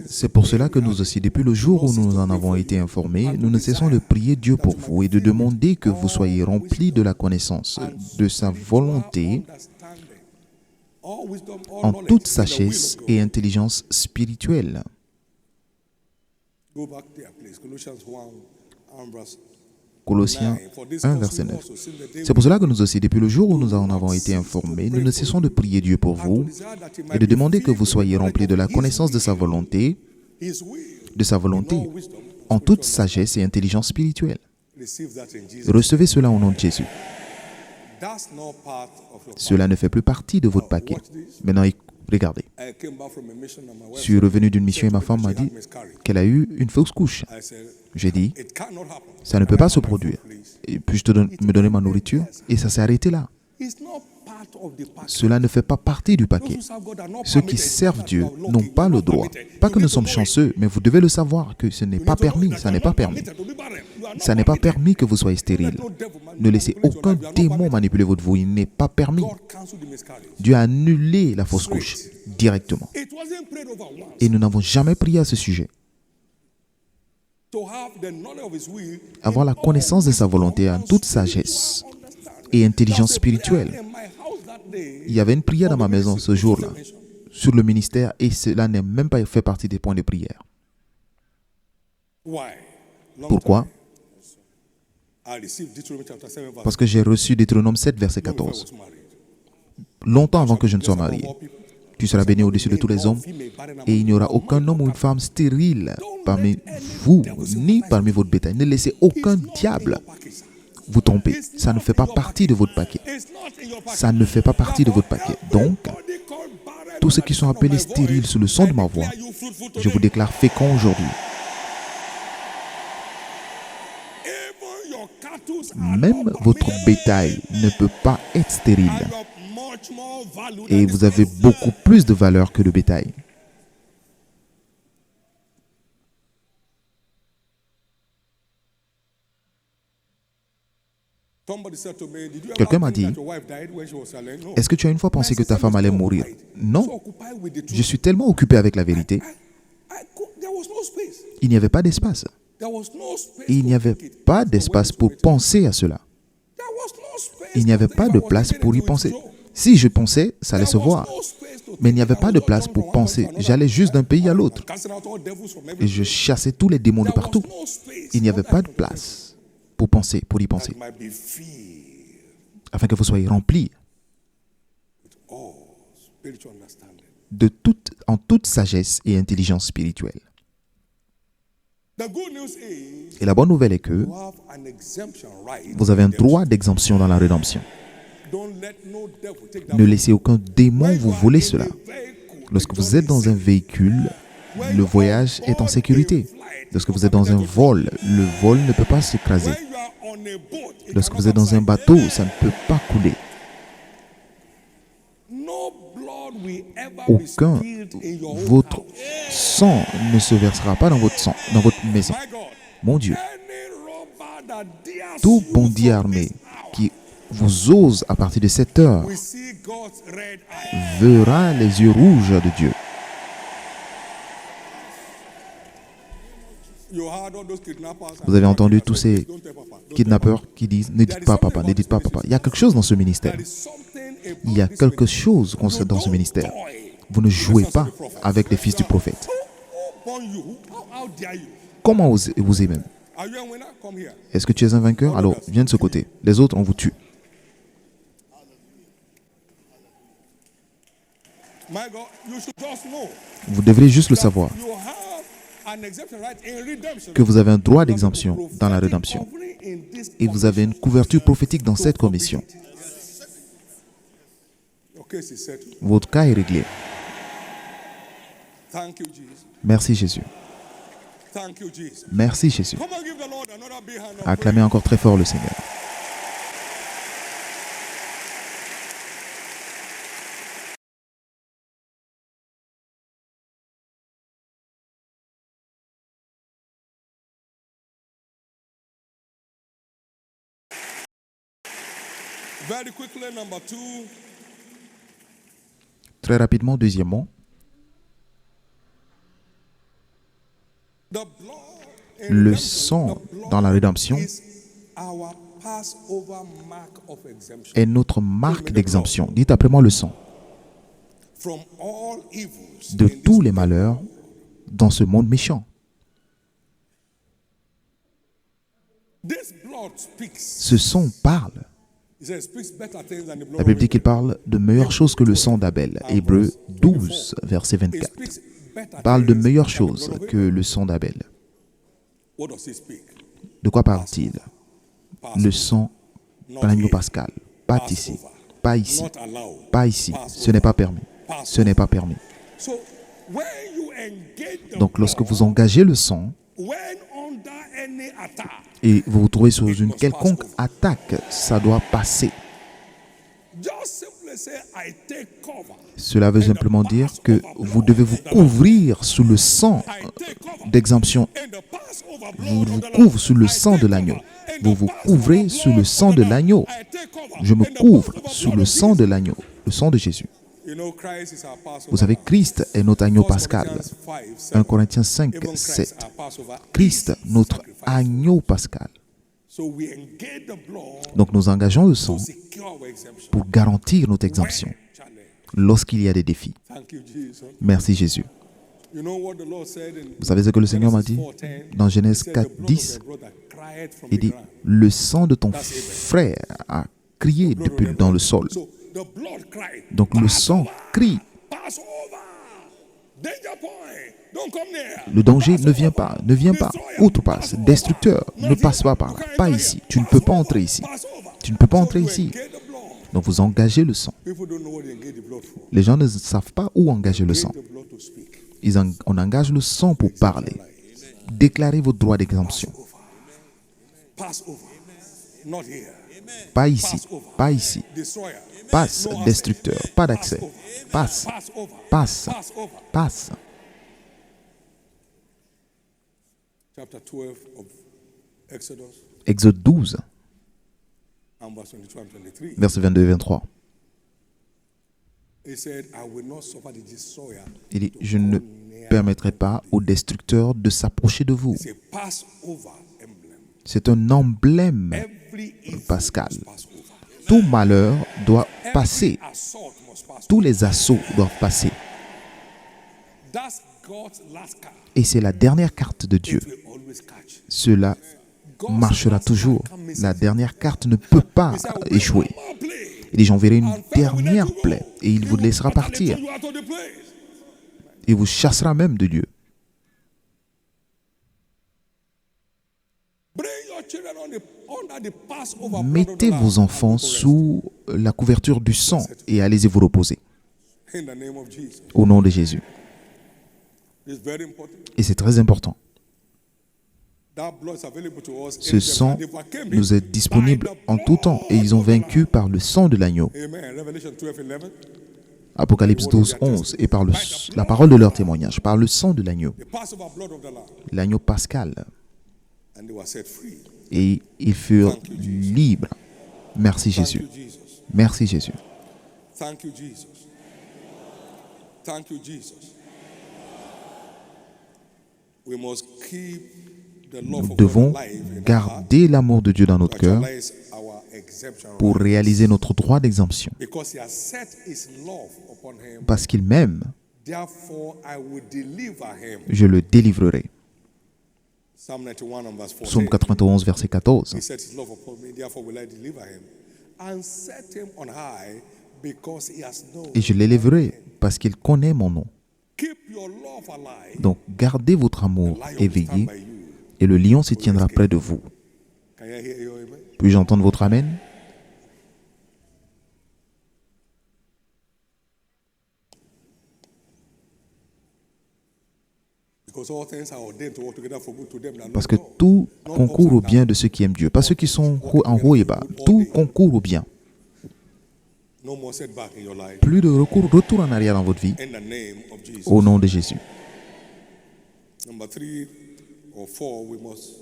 C'est pour cela que nous aussi, depuis le jour où nous en avons été informés, nous ne cessons de prier Dieu pour vous et de demander que vous soyez remplis de la connaissance, de sa volonté, en toute sagesse et intelligence spirituelle. Colossiens 1, verset 9. C'est pour cela que nous aussi, depuis le jour où nous en avons été informés, nous ne cessons de prier Dieu pour vous et de demander que vous soyez remplis de la connaissance de sa volonté, en toute sagesse et intelligence spirituelle. Recevez cela au nom de Jésus. Cela ne fait plus partie de votre paquet. Maintenant, regardez. Je suis revenu d'une mission et ma femme m'a dit qu'elle a eu une fausse couche. J'ai dit, ça ne peut pas se produire. Et puis me donner ma nourriture et ça s'est arrêté là. Cela ne fait pas partie du paquet. Ceux qui servent Dieu n'ont pas le droit. Pas que nous sommes chanceux, mais vous devez le savoir que ce n'est pas permis. Ça n'est pas permis. Ça n'est pas permis que vous soyez stérile. Ne laissez aucun démon manipuler votre vie. Il n'est pas permis. Dieu a annulé la fausse couche directement. Et nous n'avons jamais prié à ce sujet. Avoir la connaissance de sa volonté en toute sagesse et intelligence spirituelle. Il y avait une prière dans ma maison ce jour-là, sur le ministère, et cela n'a même pas fait partie des points de prière. Pourquoi? Parce que j'ai reçu Deutéronome 7, verset 14. Longtemps avant que je ne sois marié. Tu seras béni au-dessus de tous les hommes, et il n'y aura aucun homme ou une femme stérile parmi vous, ni parmi votre bétail. Ne laissez aucun diable vous tromper. Ça ne fait pas partie de votre paquet. Ça ne fait pas partie de votre paquet. Donc, tous ceux qui sont appelés stériles sous le son de ma voix, fruitful Je vous today. déclare fécond aujourd'hui. Even your cattle are Même not votre barren, bétail ne peut pas être stérile. and of much more value Et than vous the avez sparrows. beaucoup plus de valeur que le bétail. Somebody said to me, "Did you ever Quelqu'un m'a think dit, that your wife died when she was silent?" No. est-ce que tu as une fois pensé que ta femme allait mourir? So Non. occupied with the truth. Je suis tellement occupé avec la vérité. There was no space. Il n'y avait pas d'espace. There was no space Il to n'y avait think it. pas That's the d'espace way pour it's penser à cela. There was no space Il n'y to avait think pas I de was place getting pour y into it penser. to show. Si je pensais, ça allait se There was voir. no space to Mais il n'y think avait I pas was de just place jumping pour from one point penser. to another. J'allais juste d'un pays à l'autre. Casting out all devils from Et every je chassais tous les démons de There partout. was no space Il n'y avait for pas that de place pour penser, pour y penser. that might be filled Afin que vous soyez remplis with all spiritual understanding. en toute sagesse et intelligence spirituelle. The good news is Et la bonne nouvelle est que you have an exemption right. vous avez un droit d'exemption dans la rédemption. Don't let no devil take that Ne from laissez aucun démon you. vous When you voler are in cela. a vehicle, Lorsque the vous journey êtes dans is un safe. véhicule, le voyage est en sécurité. Lorsque vous êtes dans un vol, le vol ne peut pas s'écraser. When you are on a boat, it Lorsque cannot vous êtes dans un capsize. bateau, ça ne peut pas couler. No blood will ever be Aucun spilled in your own votre house. sang ne se versera pas dans votre sang, dans votre maison. My God. Mon Dieu, Any robber that dares tout you bandit from armé this hour qui vous ose à partir de cette heure will see God's red eye. verra les yeux rouges de Dieu. You heard all those kidnappers. Vous avez entendu tous ces Don't tell Papa. Don't kidnappeurs qui disent « Ne dites pas papa, ne dites pas papa ». Il y a quelque chose dans ce ministère. There is something about Il y a this quelque ministry. chose You dans ce don't ministère. toy. Vous ne jouez pas avec les fils du prophète. Who born you? How dare you? Comment osez même? Are you a winner? Come here. Est-ce que tu es un vainqueur? Alors, viens de ce côté. Les autres, on vous tue. My God, you should just know Vous devrez juste le savoir, you have an exemption right in redemption. que vous avez un droit d'exemption dans la rédemption. Covering in this Et vous avez une couverture prophétique dans cette commission. Your case is settled. Votre cas est réglé. Thank you, Jesus. Merci Jésus. Thank you, Jesus. Merci Jésus. Come on, give the Lord another big hand of Acclamez encore très fort le Seigneur. Very quickly, number 2. Très rapidement, deuxièmement, The blood in le redemption, sang the blood dans la rédemption is our Passover mark of exemption. est notre marque d'exemption. Dites après moi le sang. From all evils De in this tous les malheurs dans ce monde méchant. This blood speaks. Ce sang parle. It says, speaks better things than the blood La Bible of dit qu'il parle de meilleures choses que le sang d'Abel. Hébreux 12, verset It 24. speaks better Parle de things meilleures than the choses blood of que le sang d'Abel. What does it speak? De quoi parle-t-il? Le sang Not d'agneau here. pascal. Pas ici. Pas ici. Not allowed. Pas ici. Ce n'est pas permis. Ce n'est pas permis. So when you engage the Donc lorsque blood, vous engagez le sang when under any attack, et vous vous trouvez sur une quelconque attaque, ça doit passer. just simply say, I take cover. Cela veut simplement dire que vous devez vous couvrir sous le sang I take cover. d'exemption. In the Passover Vous blood vous of the couvrez Lamb. sous le I sang take de l'agneau. cover. In Vous the vous Passover couvrez blood sous le of sang the de Lamb. l'agneau. I take cover. Je me In the couvre Passover sous blood le of sang Jesus. de l'agneau, le sang de Jésus. You know, Christ is our Passover. Vous savez, Christ est notre agneau pascal. 1 1 Corinthiens 5, 7. Christ, notre agneau pascal. So we engage the blood Donc nous engageons le sang to secure our exemption. pour garantir notre exemption Challenge. lorsqu'il y a des défis. Thank you, Jesus. Merci Jésus. You know what the Lord said in Vous savez ce que le Seigneur m'a dit Genesis 4:10? dans Genèse He said, 4, "The blood of 10. your brother cried from Il the dit, ground." le sang de ton frère a crié depuis dans le sol. So the blood cried. Donc le sang crie. Pass over. Danger point. Don't come near. Le danger ne vient pas, ne viens pas. Outrepasse, destructeur, ne passe pas par là, pas ici. Tu ne peux pas entrer ici. Pass over. Tu ne peux pas So entrer you ici. engage the blood. Donc vous engagez le sang. People don't know what they engage the blood for. Les gens ne savent pas où engager le sang. Engage the blood to speak. On engage le sang pour parler. Déclarez vos droits d'exemption. Pass over. Not here. Pas ici, pas ici. Destroyer. Passe, destructeur, pas d'accès. Passe, Pass over. passe, Pass over. passe. Chapter 12 of Exodus Exode 12, and verse 22 and 23. versets 22 et 23. He said, I will not suffer the destroyer. Il dit, je ne permettrai pas au destructeur de s'approcher de vous. It's a Passover emblem. C'est un emblème Every evil pascal. must pass over. Tout malheur doit passer. Assault must pass Tous over. les assauts doivent passer. That's God's last card. Et c'est la dernière carte de Dieu. It will always catch. Cela marchera toujours. La dernière carte ne peut pas échouer. One more play. Il dit, j'enverrai une dernière plaie et il vous laissera partir. You out of the place. Il vous chassera même de Dieu. Bring your children under the Passover blood of Mettez the Lamb vos enfants sous la couverture du sang et allez-y vous reposer. in the name of Jesus. Au nom de Jésus. It's very important. Et c'est très important. That blood is available to us. Ce sang nous est disponible en tout temps et ils ont vaincu par le sang de l'agneau. Amen. Revelation 12:11. Apocalypse 12, 11. Et par la parole de leur témoignage, par le sang de l'agneau. The Passover blood of the Lamb. L'agneau pascal. And they were set free. Et ils furent libres. Merci Thank Jésus. you, Jesus. Merci Jésus. Thank you, Jesus. Thank you, Jesus. We must keep the love Nous of devons God alive in our heart garder l'amour de Dieu dans notre to cœur actualize our exemption pour rights. réaliser notre droit d'exemption. Because he has set his love upon him, Parce qu'il m'aime, therefore I will deliver him. je le délivrerai. Psalm 91 and verse 14. Psaume 91, verset 14. He set his love upon me, therefore will I deliver him and set him on high because he has known. Et je l'élèverai parce qu'il connaît mon nom. Keep your love alive. Donc gardez votre The amour lion will stand éveillé by you. et le lion se tiendra près de vous. Can you hear your amen? Puis-je entendre votre amen? Because all things are ordained to work together for good to them that Parce love que God. tout concourt au bien de ceux qui aiment Dieu. Pas ceux qui sont en haut et bas. Tout concourt au bien. No more setback in your life. Plus de retour en arrière dans votre vie. In the name of Jesus. Au nom de Jésus. Number 3 or 4, we must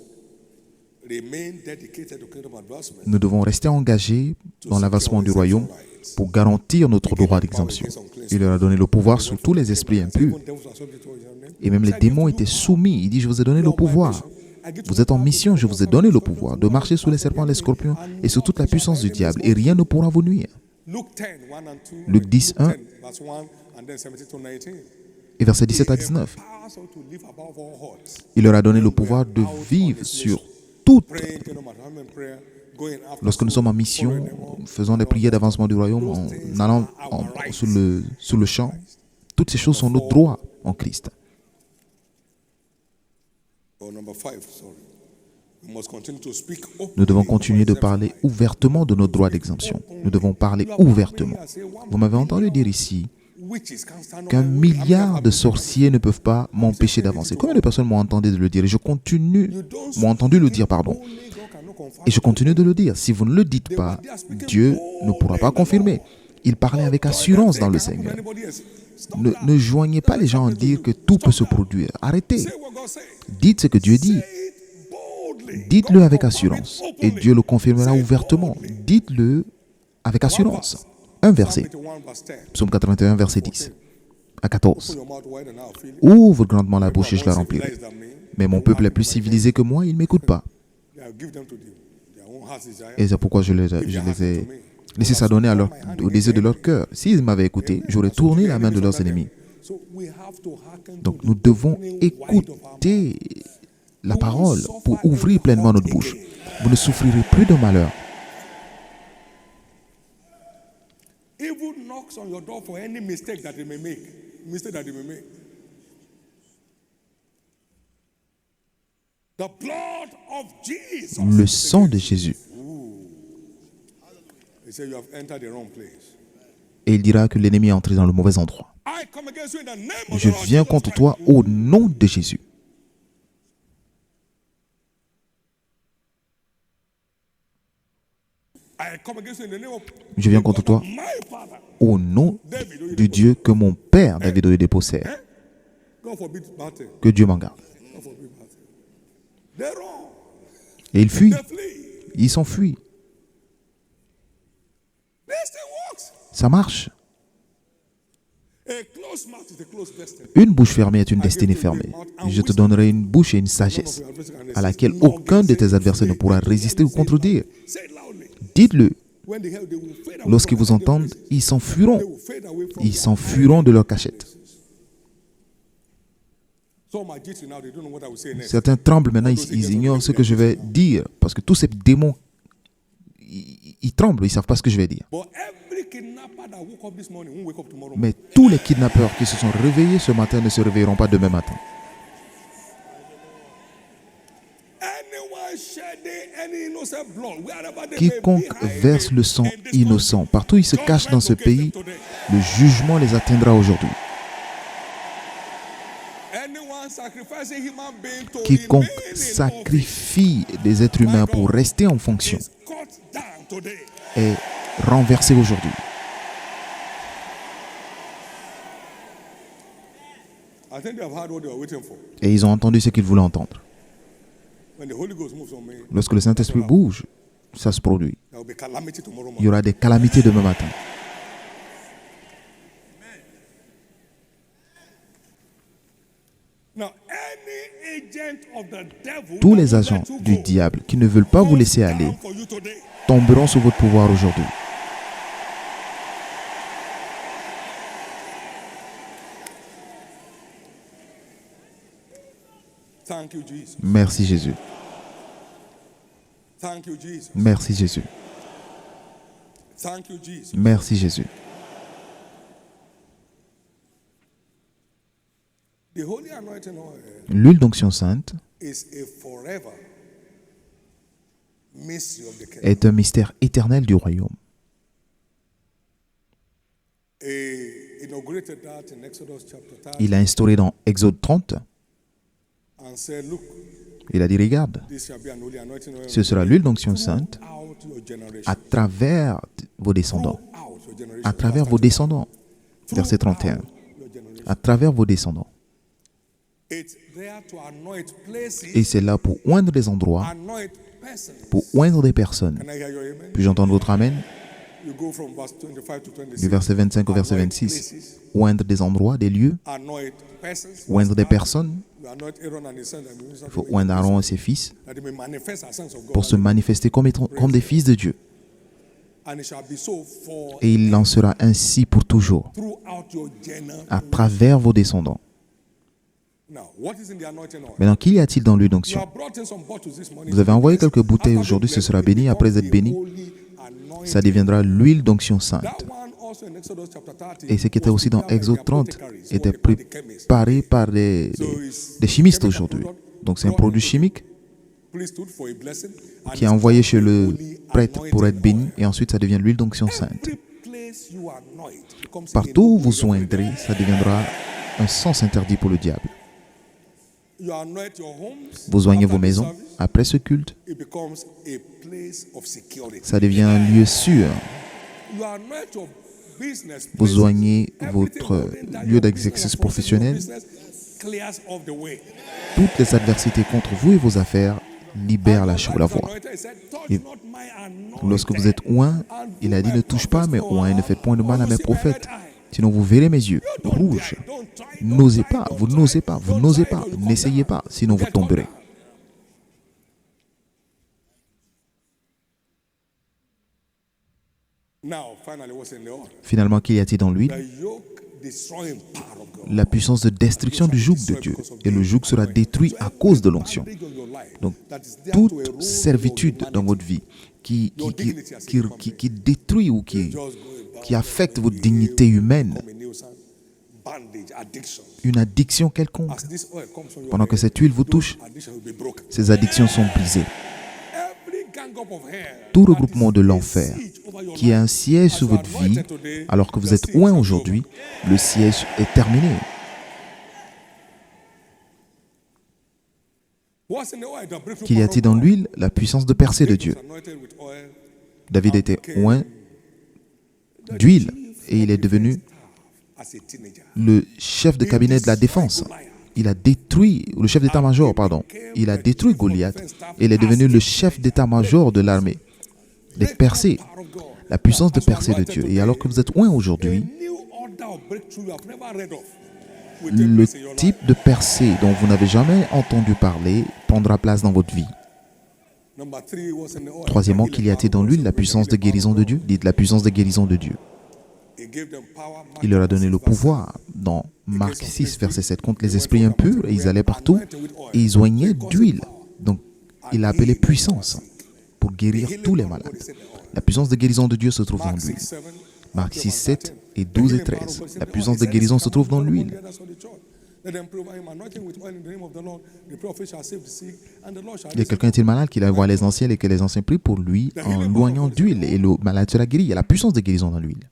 remain dedicated to kingdom advancement. Nous devons rester engagés dans l'avancement du royaume pour garantir notre droit d'exemption. Il leur a donné le pouvoir sur tous les esprits impurs. Even devils are subject to his name. Et même les démons étaient soumis. Il dit, je vous ai donné le pouvoir. Vous êtes en mission, je vous ai donné le pouvoir de marcher sous les serpents, les scorpions et sur toute la puissance du diable. Et rien ne pourra vous nuire. Luke 10, 1 and 2. Luc 10, 1. Verse 1 and then 17 to 19. Et versets 17 à 19. Empowers us to live above all odds. Il leur a donné le pouvoir de vivre sur toute. Praying kingdom advancement prayer, going after Lorsque nous sommes en mission, faisons des prières d'avancement du royaume, en allant sous le champ, toutes ces choses sont nos droits en Christ. or number 5, sorry. We must continue to speak openly Nous devons of continuer our de exemption parler rights. ouvertement de nos droits d'exemption. Nous devons parler ouvertement. Vous m'avez entendu dire ici Witches can't stand qu'un up and milliard de sorciers ne peuvent pas m'empêcher d'avancer. Combien de personnes m'ont entendu de le dire? Et je continue, m'ont entendu le dire, pardon. only God cannot confirm. Et je continue de le dire. Si vous ne le dites pas, Dieu ne pourra pas confirmer. Il parlait avec assurance dans le Seigneur. Anybody else? Stop Ne, that. ne joignez pas les gens à dire que tout peut se produire. Arrêtez. Say what God said. Dites ce que Dieu dit. Say it boldly. Dites-le God avec confirm assurance. it Et openly. Dieu le confirmera Say it ouvertement. boldly. Dites-le avec assurance. Un verset. Psalm 81 verse 10. Psaume 81, verset 10 à 14. Open your mouth wide and I'll fill it. Ouvre grandement la bouche et je la More remplirai. civilized than me, Mais mon peuple est plus civilisé que moi, il ne m'écoute pas. I'll give them to their own heart's desire. Et c'est pourquoi je les ai laissés s'adonner au désir de leur cœur. S'ils m'avaient écouté, j'aurais tourné la main de leurs ennemis. So we have to hearken Donc to nous the devons opening wide of our mouth. écouter la parole pour ouvrir pleinement notre bouche. Vous ne souffrirez plus de malheur. Evil knocks on your door for any mistake that they may make. Mistake that they may make. The blood of Jesus. Le sang de Jésus. He said you have entered the wrong place. Et il dira que l'ennemi est entré dans le mauvais endroit. I come Je viens contre toi au nom de Jésus. Je viens contre toi au nom du Dieu que mon père David Oyedepo possède. Que Dieu m'en garde. Et il fuit. Il s'enfuit. Ça marche. Une bouche fermée est une destinée fermée. Je te donnerai une bouche et une sagesse à laquelle aucun de tes adversaires ne pourra résister ou contredire. Dites-le. Lorsqu'ils vous entendent, ils s'enfuiront. Ils s'enfuiront de leur cachette. Certains tremblent maintenant, ils ignorent ce que je vais dire. Parce que tous ces démons, ils tremblent, ils ne savent pas ce que je vais dire. Mais tous les kidnappeurs qui se sont réveillés ce matin ne se réveilleront pas demain matin. Quiconque verse le sang innocent, partout où ils se cachent dans ce pays, le jugement les atteindra aujourd'hui. Quiconque sacrifie des êtres humains pour rester en fonction est renversé aujourd'hui. Et ils ont entendu ce qu'ils voulaient entendre. Lorsque le Saint-Esprit bouge, ça se produit. Il y aura des calamités demain matin. Tous les agents du diable qui ne veulent pas vous laisser aller tomberont sous votre pouvoir aujourd'hui. Merci Jésus. Merci Jésus. Merci Jésus. L'huile d'onction sainte est un mystère éternel du royaume. Il a instauré dans Exode 30. Il a dit, regarde, ce sera l'huile d'onction sainte à travers vos descendants. À travers vos descendants. Verset 31. À travers vos descendants. Et c'est là pour oindre des endroits, pour oindre des personnes. Puis-je entendre votre amen? Du verset 25 au verset 26. Oindre des endroits, des lieux, oindre des personnes. Il faut oindre Aaron et ses fils pour se manifester comme des fils de Dieu. Et il en sera ainsi pour toujours, à travers vos descendants. Maintenant, qu'y a-t-il dans l'huile d'onction? Vous avez envoyé quelques bouteilles aujourd'hui, ce sera béni. Après être béni, ça deviendra l'huile d'onction sainte. Et ce qui était aussi dans Exode 30 était préparé par des chimistes aujourd'hui. Donc c'est un produit chimique qui est envoyé chez le prêtre pour être béni et ensuite ça devient l'huile d'onction sainte. Partout où vous oindrez, ça deviendra un sens interdit pour le diable. Vous oignez vos maisons après ce culte, ça devient un lieu sûr. Vous oignez votre lieu d'exercice professionnel. Toutes les adversités contre vous et vos affaires libèrent la voie. Et lorsque vous êtes oint, il a dit ne touche pas mes oints et ne faites point de mal à mes prophètes. Sinon vous verrez mes yeux rouges. N'osez pas, vous n'osez pas, vous n'osez pas, n'essayez pas, sinon vous tomberez. Finalement, qu'y a-t-il dans l'huile? La puissance de destruction du joug de Dieu. Et le joug sera détruit à cause de l'onction. Donc, toute servitude dans votre vie qui détruit ou qui affecte votre dignité humaine, une addiction quelconque, pendant que cette huile vous touche, ces addictions sont brisées. tout regroupement de l'enfer qui a un siège sur votre vie, alors que vous êtes oint aujourd'hui, le siège est terminé. Qu'y a-t-il dans l'huile? La puissance de percer de Dieu. David était oint d'huile et il est devenu le chef de cabinet de la défense. Il a détruit, le chef d'état-major, pardon, il a détruit Goliath et il est devenu le chef d'état-major de l'armée. Des percées, la puissance de percer de Dieu. Et alors que vous êtes oint aujourd'hui, le type de percée dont vous n'avez jamais entendu parler prendra place dans votre vie. Troisièmement, qu'il y a-t-il dans l'huile? La puissance de guérison de Dieu. Dites la puissance de guérison de Dieu. Il leur a donné le pouvoir dans Marc 6, verset 7, contre les esprits impurs, et ils allaient partout et ils oignaient d'huile. Donc, il a appelé puissance pour guérir tous les malades. La puissance de guérison de Dieu se trouve dans l'huile. Marc 6, 7 et 12 et 13. La puissance de guérison se trouve dans l'huile. Il y a quelqu'un est-il malade qu'il envoie les anciens et que les anciens prient pour lui en loignant d'huile et le malade sera guéri. Il y a la puissance de guérison dans l'huile.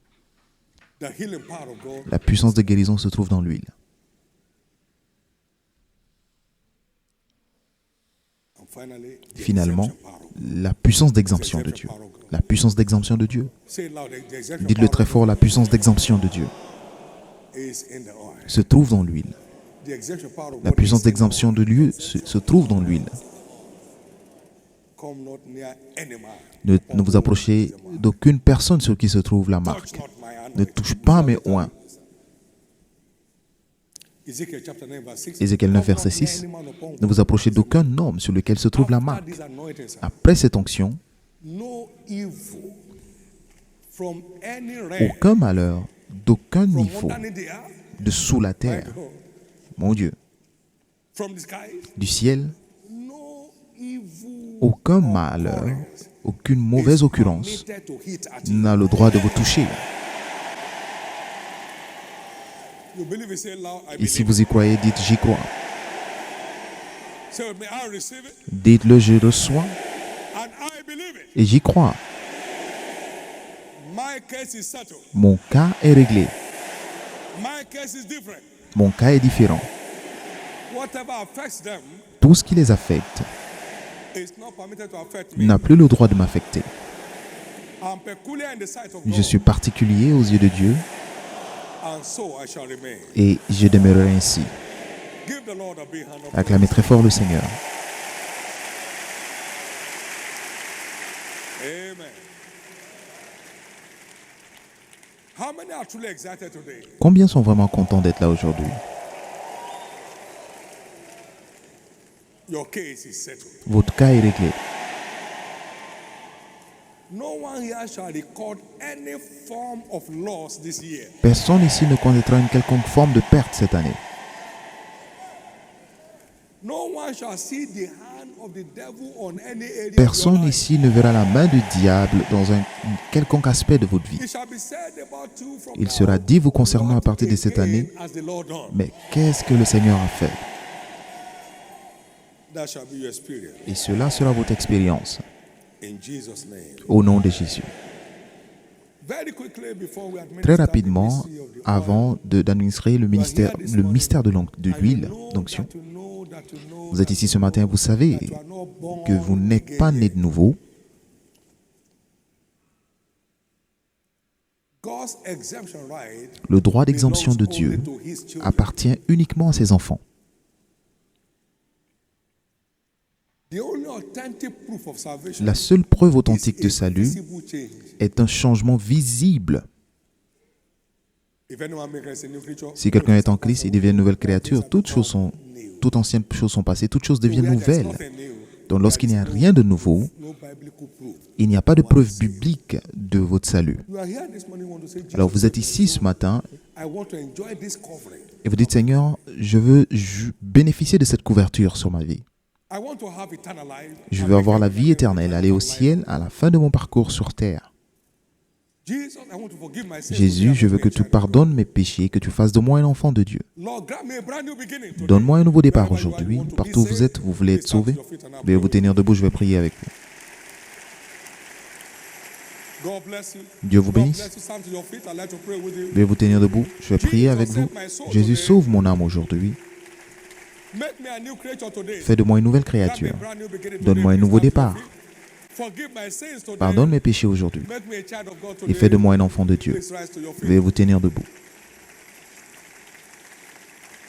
La puissance de guérison se trouve dans l'huile. Finalement, la puissance d'exemption de Dieu. La puissance d'exemption de Dieu. Dites-le très fort, la puissance d'exemption de Dieu se trouve dans l'huile. La puissance d'exemption de Dieu se trouve dans l'huile. Ne vous approchez d'aucune personne sur qui se trouve la marque. Ne touche pas mes oints. Ézéchiel 9, verset 6. Ne vous approchez d'aucun homme sur lequel se trouve la marque. Après cette onction, aucun malheur, d'aucun niveau, de sous la terre, mon Dieu, du ciel, aucun malheur, aucune mauvaise occurrence n'a le droit de vous toucher. Et si vous y croyez, dites j'y crois. Dites-le je reçois et j'y crois. Mon cas est réglé. Mon cas est différent. Tout ce qui les affecte n'a plus le droit de m'affecter. Je suis particulier aux yeux de Dieu et je demeurerai ainsi. Acclamez très fort le Seigneur. Combien sont vraiment contents d'être là aujourd'hui? Votre cas est réglé. Personne ici ne connaîtra une quelconque forme de perte cette année. Personne ici ne verra la main du diable dans un quelconque aspect de votre vie. Il sera dit vous concernant à partir de cette année, mais qu'est-ce que le Seigneur a fait? Et cela sera votre expérience. Au nom de Jésus. Très rapidement, avant d'administrer le mystère de l'huile d'onction, vous êtes ici ce matin, vous savez que vous n'êtes pas né de nouveau. Le droit d'exemption de Dieu appartient uniquement à ses enfants. La seule preuve authentique de salut est un changement visible. Si quelqu'un est en Christ, il devient une nouvelle créature. Toutes anciennes choses sont passées, toutes choses deviennent nouvelles. Donc lorsqu'il n'y a rien de nouveau, il n'y a pas de preuve biblique de votre salut. Alors vous êtes ici ce matin et vous dites, Seigneur, je veux bénéficier de cette couverture sur ma vie. Je veux avoir la vie éternelle, aller au ciel à la fin de mon parcours sur terre. Jésus, je veux que tu pardonnes mes péchés, que tu fasses de moi un enfant de Dieu. Donne-moi un nouveau départ aujourd'hui. Partout où vous êtes, vous voulez être sauvé. Veuillez vous tenir debout, je vais prier avec vous. God bless you. Dieu vous God bénisse. bless you. Stand to your feet. I'd like to pray with you. Veuillez vous tenir debout. Je vais prier avec vous. Jésus, sauve mon âme aujourd'hui. Make me a new creature today. Fais de moi une nouvelle Grant me a créature. brand new beginning today. Donne-moi un Please nouveau stand to your départ. feet. Forgive my sins today. Pardonne mes péchés aujourd'hui. Make me a child of God Et today. fais de moi un enfant de Dieu. Please rise to your feet. Veuillez vous tenir debout.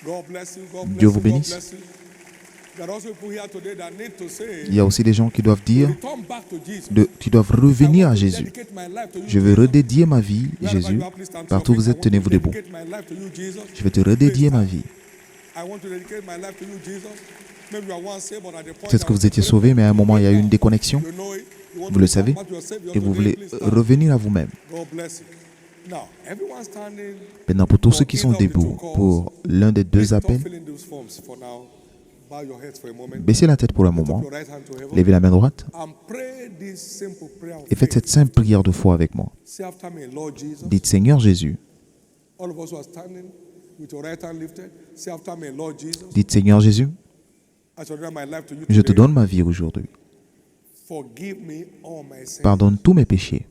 God bless you. God bless Dieu you. vous God bénisse. bless you. There are also people here today that need to say, Il y a aussi des gens qui doivent dire, return back to Jesus. qui doivent revenir à I want to Jésus. dedicate my life to you, Je vais Jesus. redédier ma vie, Wherever Jésus. you are, please stand to Partout où your vous feet. êtes, tenez-vous I want to debout. dedicate my life to you, Jesus. Je vais te redédier ma vie. I want to dedicate my life to you, Jesus. Maybe you are once saved, but at the point Peut-être que I vous was étiez saved, sauvé, mais à un moment, il y a eu une déconnexion. you know it. You want Vous to le come savez. back to your Savior Et vous today, voulez please stand. revenir à vous-même. God bless you. Now, everyone standing, Maintenant, pour tous ceux qui sont debout, pour l'un des please deux stop appels, filling those forms for now. Bow your heads for a moment. baissez la tête pour un Lift up moment, your right hand to heaven levez la main droite and pray this simple prayer of et faites cette faith. simple prière de foi avec moi. Say after me, Lord Jesus. Dites, Seigneur Jésus. All of us who are standing with your right hand lifted, say after me, Lord Jesus. Dites, Seigneur Jésus, I surrender my life to you je te today. donne ma vie aujourd'hui. Forgive me all my sins. Pardonne tous mes péchés.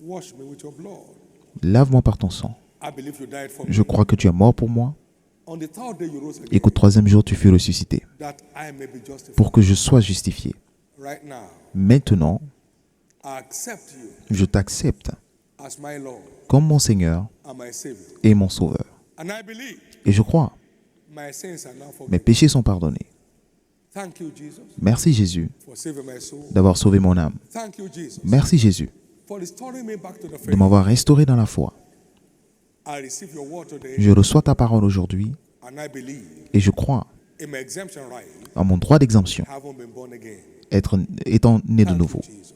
Wash me with your blood. Lave-moi par ton sang. I believe you died for Je me. crois que tu es mort pour moi On the third day you rose again, et qu'au troisième jour tu fus ressuscité that I may be justified. pour que je sois justifié. Right now, Maintenant, I accept you je t'accepte as my Lord comme mon Seigneur and my Savior. et mon Sauveur. And I believe Et je crois, my sins are now mes forgiven. péchés sont pardonnés. Thank you, Jesus, Merci Jésus for saving my soul. d'avoir sauvé mon âme. Thank you, Jesus, Merci Jésus for restoring me back to the de faith. m'avoir restauré dans la foi. I receive your word today, Je reçois ta parole aujourd'hui and I believe et je crois in my exemption right, à mon droit d'exemption, having been born again. étant né de Thank nouveau. you, Jesus.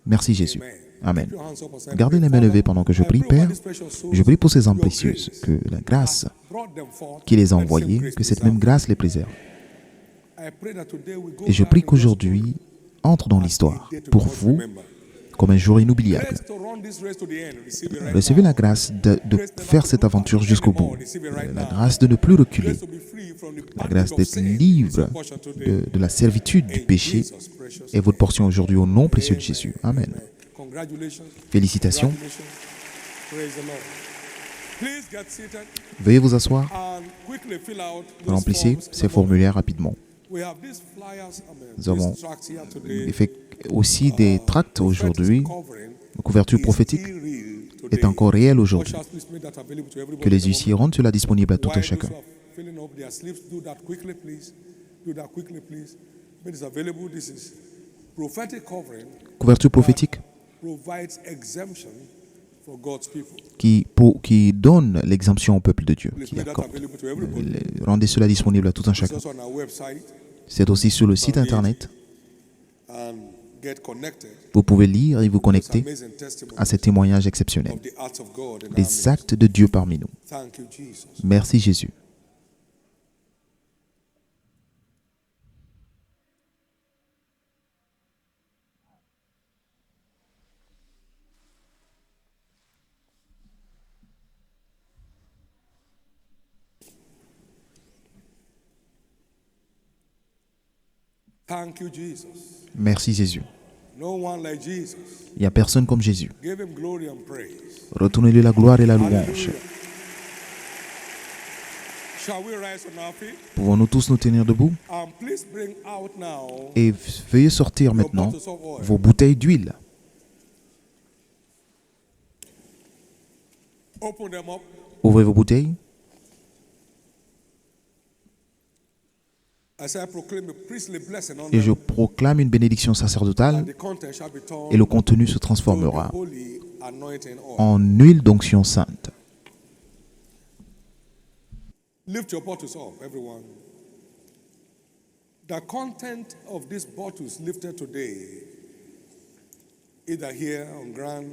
Merci Jésus. Amen. Amen. Keep your hands up as I Gardez pray. les mains levées Father, pendant que je I prie. pray over Père, these precious souls. je prie pour ces âmes Your précieuses, grace que la grâce brought them forth. qui les a Let same envoyées, grace que cette preserve même grâce les préserve. I pray that today we go Et je down prie in your qu'aujourd'hui entre dans story l'histoire as a day to pour God vous remember. comme un jour inoubliable. Grace to run this race to the end. Receive it right Recevez now. la grâce de faire cette aventure jusqu'au bout. La grâce de ne plus reculer. Grace to be free from the La bondage grâce of d'être sin. libre It's your portion today. de la servitude du In péché Jesus' precious est votre portion aujourd'hui au nom précieux de Jésus. Amen. Amen. Congratulations. Félicitations. Congratulations. Praise the Lord. Please get seated Veuillez vous asseoir. and quickly fill out those Remplissez forms. ces formulaires rapidement. We have these flyers, Nous avons these tracts here today. fait aussi des tracts aujourd'hui. Covering La couverture is prophétique still real est today. encore réelle aujourd'hui. Ushers, please make that available to everybody Que les in the huissiers rendent cela disponible à tout un While chacun. those who are filling up their slips, do that quickly, please. Do that quickly, please. When it's available, this is prophetic covering Couverture prophétique provides exemption for God's people. qui donne l'exemption au peuple de Dieu, Please qui make that accorde. available to everybody. Rendez cela disponible à tout un It's chacun. also on our website C'est aussi sur le site internet. and get connected. Vous pouvez lire et vous Those connecter amazing testimonies à ces témoignages exceptionnels. of the acts of God in our Les midst. actes de Dieu parmi nous. Thank you, Jesus. Merci Jésus. Thank you, Jesus. Merci Jésus. No one like Jesus. Il n'y a personne comme Jésus. Give him glory and praise. Retournez-lui la gloire et la louange. Hallelujah. Shall we rise on our feet? Pouvons-nous tous nous tenir debout? And please bring out now Et veuillez sortir maintenant vos bouteilles d'huile. open them up. Ouvrez vos bouteilles. As I proclaim a priestly blessing on Et je them, proclame une bénédiction sacerdotale and the content shall be turned et le contenu se to the transformera holy anointing oil. en huile d'onction sainte. Lift your bottles up, everyone. The content of these bottles lifted today, either here on ground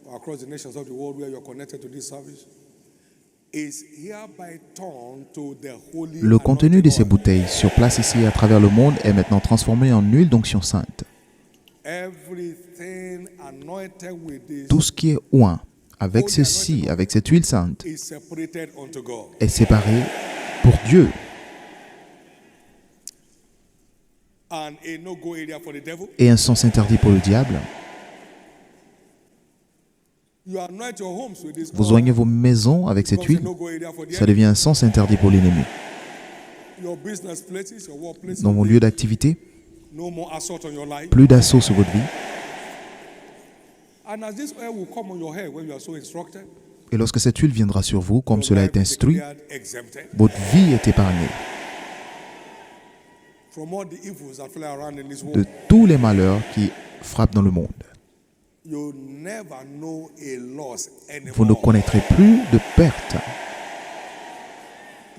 or across the nations of the world where you are connected to this service, is hereby turned to the holy Le contenu de ces anointing oil. bouteilles sur place ici et à travers le monde est maintenant transformé en huile d'onction sainte. Everything anointed with this Tout ce qui est oint avec ceci, avec cette huile sainte, is separated unto God. est séparé pour Dieu. And a no-go area for the devil. Et un sens interdit pour le diable. You anoint your homes with this Vous oil. oignez vos maisons avec cette Becomes a huile. no-go area for the Ça devient un sens interdit pour l'ennemi. Your business places, your workplace, Dans vos lieux d'activité, no more assault on your life. plus d'assaut sur votre vie. And as this oil will come on your head when you are so instructed, Et lorsque cette huile viendra sur vous, comme cela your est life is instruit, declared exempted votre vie est épargnée from all the evils that fly around in this de world. tous les malheurs qui frappent dans le monde. You'll never know a loss Vous ne anymore. connaîtrez plus de perte.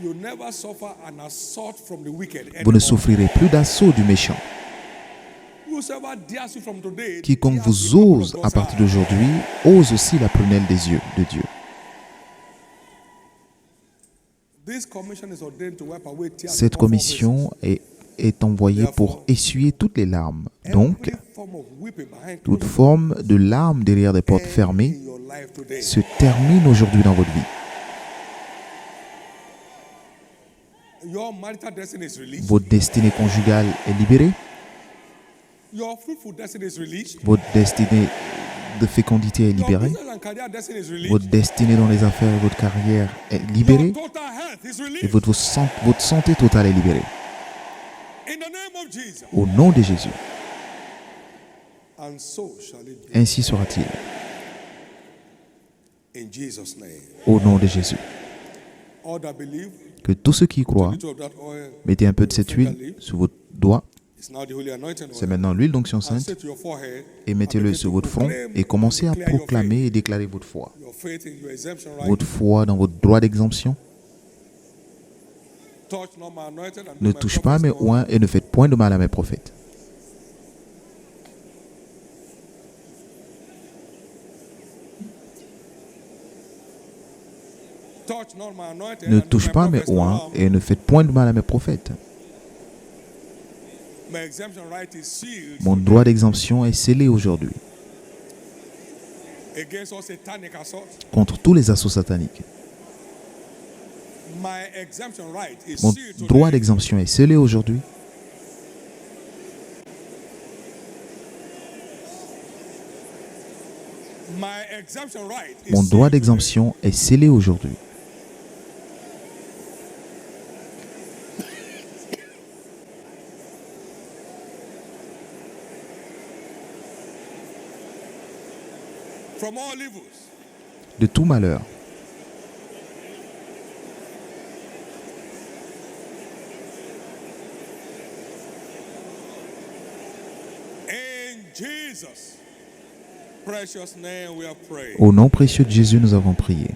You'll never suffer an assault from the wicked Vous ne anymore. souffrirez plus d'assaut du méchant. Whosoever dares you from today, Quiconque dares vous the apple ose of à God's partir eye. d'aujourd'hui, ose aussi la prunelle des yeux de Dieu. This commission is ordained to wipe away tears Cette from all commission est envoyée pour essuyer toutes les larmes. faces. Donc, Every form of weeping behind toute closed forme de larmes derrière des portes doors fermées in your life today. se termine aujourd'hui dans votre vie. Your marital destiny is released. Votre destinée conjugale est libérée. Your fruitful destiny is released. Votre destinée de fécondité est Your libérée. business and career destiny is released. Votre destinée dans les affaires et votre carrière est libérée. Your total health is Et released. votre santé totale est libérée. In the name of Jesus. Au nom de Jésus. And so shall it be. Ainsi sera-t-il. In Jesus' name. Au nom de Jésus. All that believe, Que tous ceux qui y croient, little of that oil, mettez un peu de cette huile sur votre doigt. it's now the holy anointing C'est oil. maintenant l'huile d'onction And sainte. say to your forehead, Et mettez-le sur votre front et commencez à proclamer et déclarer votre foi. your faith in your exemption right. Votre foi dans votre droit d'exemption. Touch not my anointed and Ne do my touche pas à mes prophets no oins et ne faites point de mal à mes prophètes. Touch not my anointed Ne and do touche my pas à mes prophets no oins harm. et ne faites point de mal à mes prophètes. My exemption right is sealed Mon droit d'exemption est scellé aujourd'hui against all satanic assault. contre tous les assauts sataniques. My exemption right is Mon sealed droit today. d'exemption est scellé aujourd'hui. My exemption right is Mon droit sealed d'exemption est scellé aujourd'hui. today. From all evils. De tout malheur. In Jesus' precious name we are praying. Au nom précieux de Jésus, nous avons prié.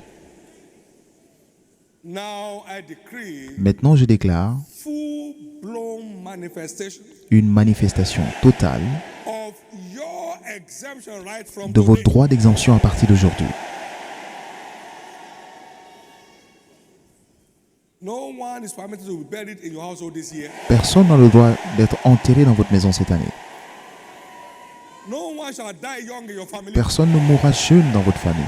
Now I decree Maintenant, je déclare full-blown manifestation une manifestation totale of your exemption right from de votre today. droit d'exemption à partir d'aujourd'hui. No one is permitted to be buried in your household this year. Personne n'a le droit d'être enterré dans votre maison cette année. No one shall die young in your family. Personne ne mourra jeune dans votre famille.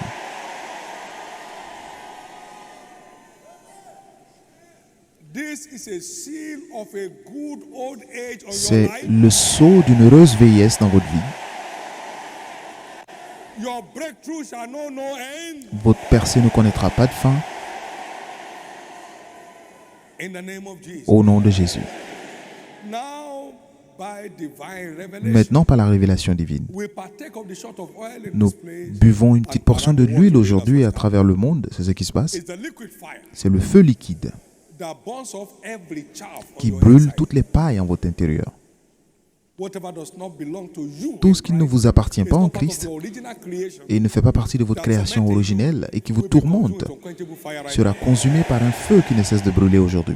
This is a seal of a good old age on your C'est life. le sceau d'une heureuse vieillesse dans votre vie. Your breakthrough shall know no end. Votre percée ne connaîtra pas de fin. In the name of Jesus. Au nom de Jésus. Now, by divine revelation, Maintenant, par la révélation divine, we partake of the shot of oil in nous this place. buvons une petite portion de And l'huile what aujourd'hui à is travers le monde. C'est ce qui se passe. the liquid fire C'est le feu liquide that burns off every chaff on qui your brûle inside. toutes les pailles en votre intérieur. Whatever does not belong to you Tout in ce qui ne Christ vous appartient is pas not en part of Christ your original creation et ne fait pas partie de votre that création tormented you originelle et qui vous will be consumed tourmente with unquenchable fire right sera now. consumé par un feu qui ne cesse de brûler aujourd'hui.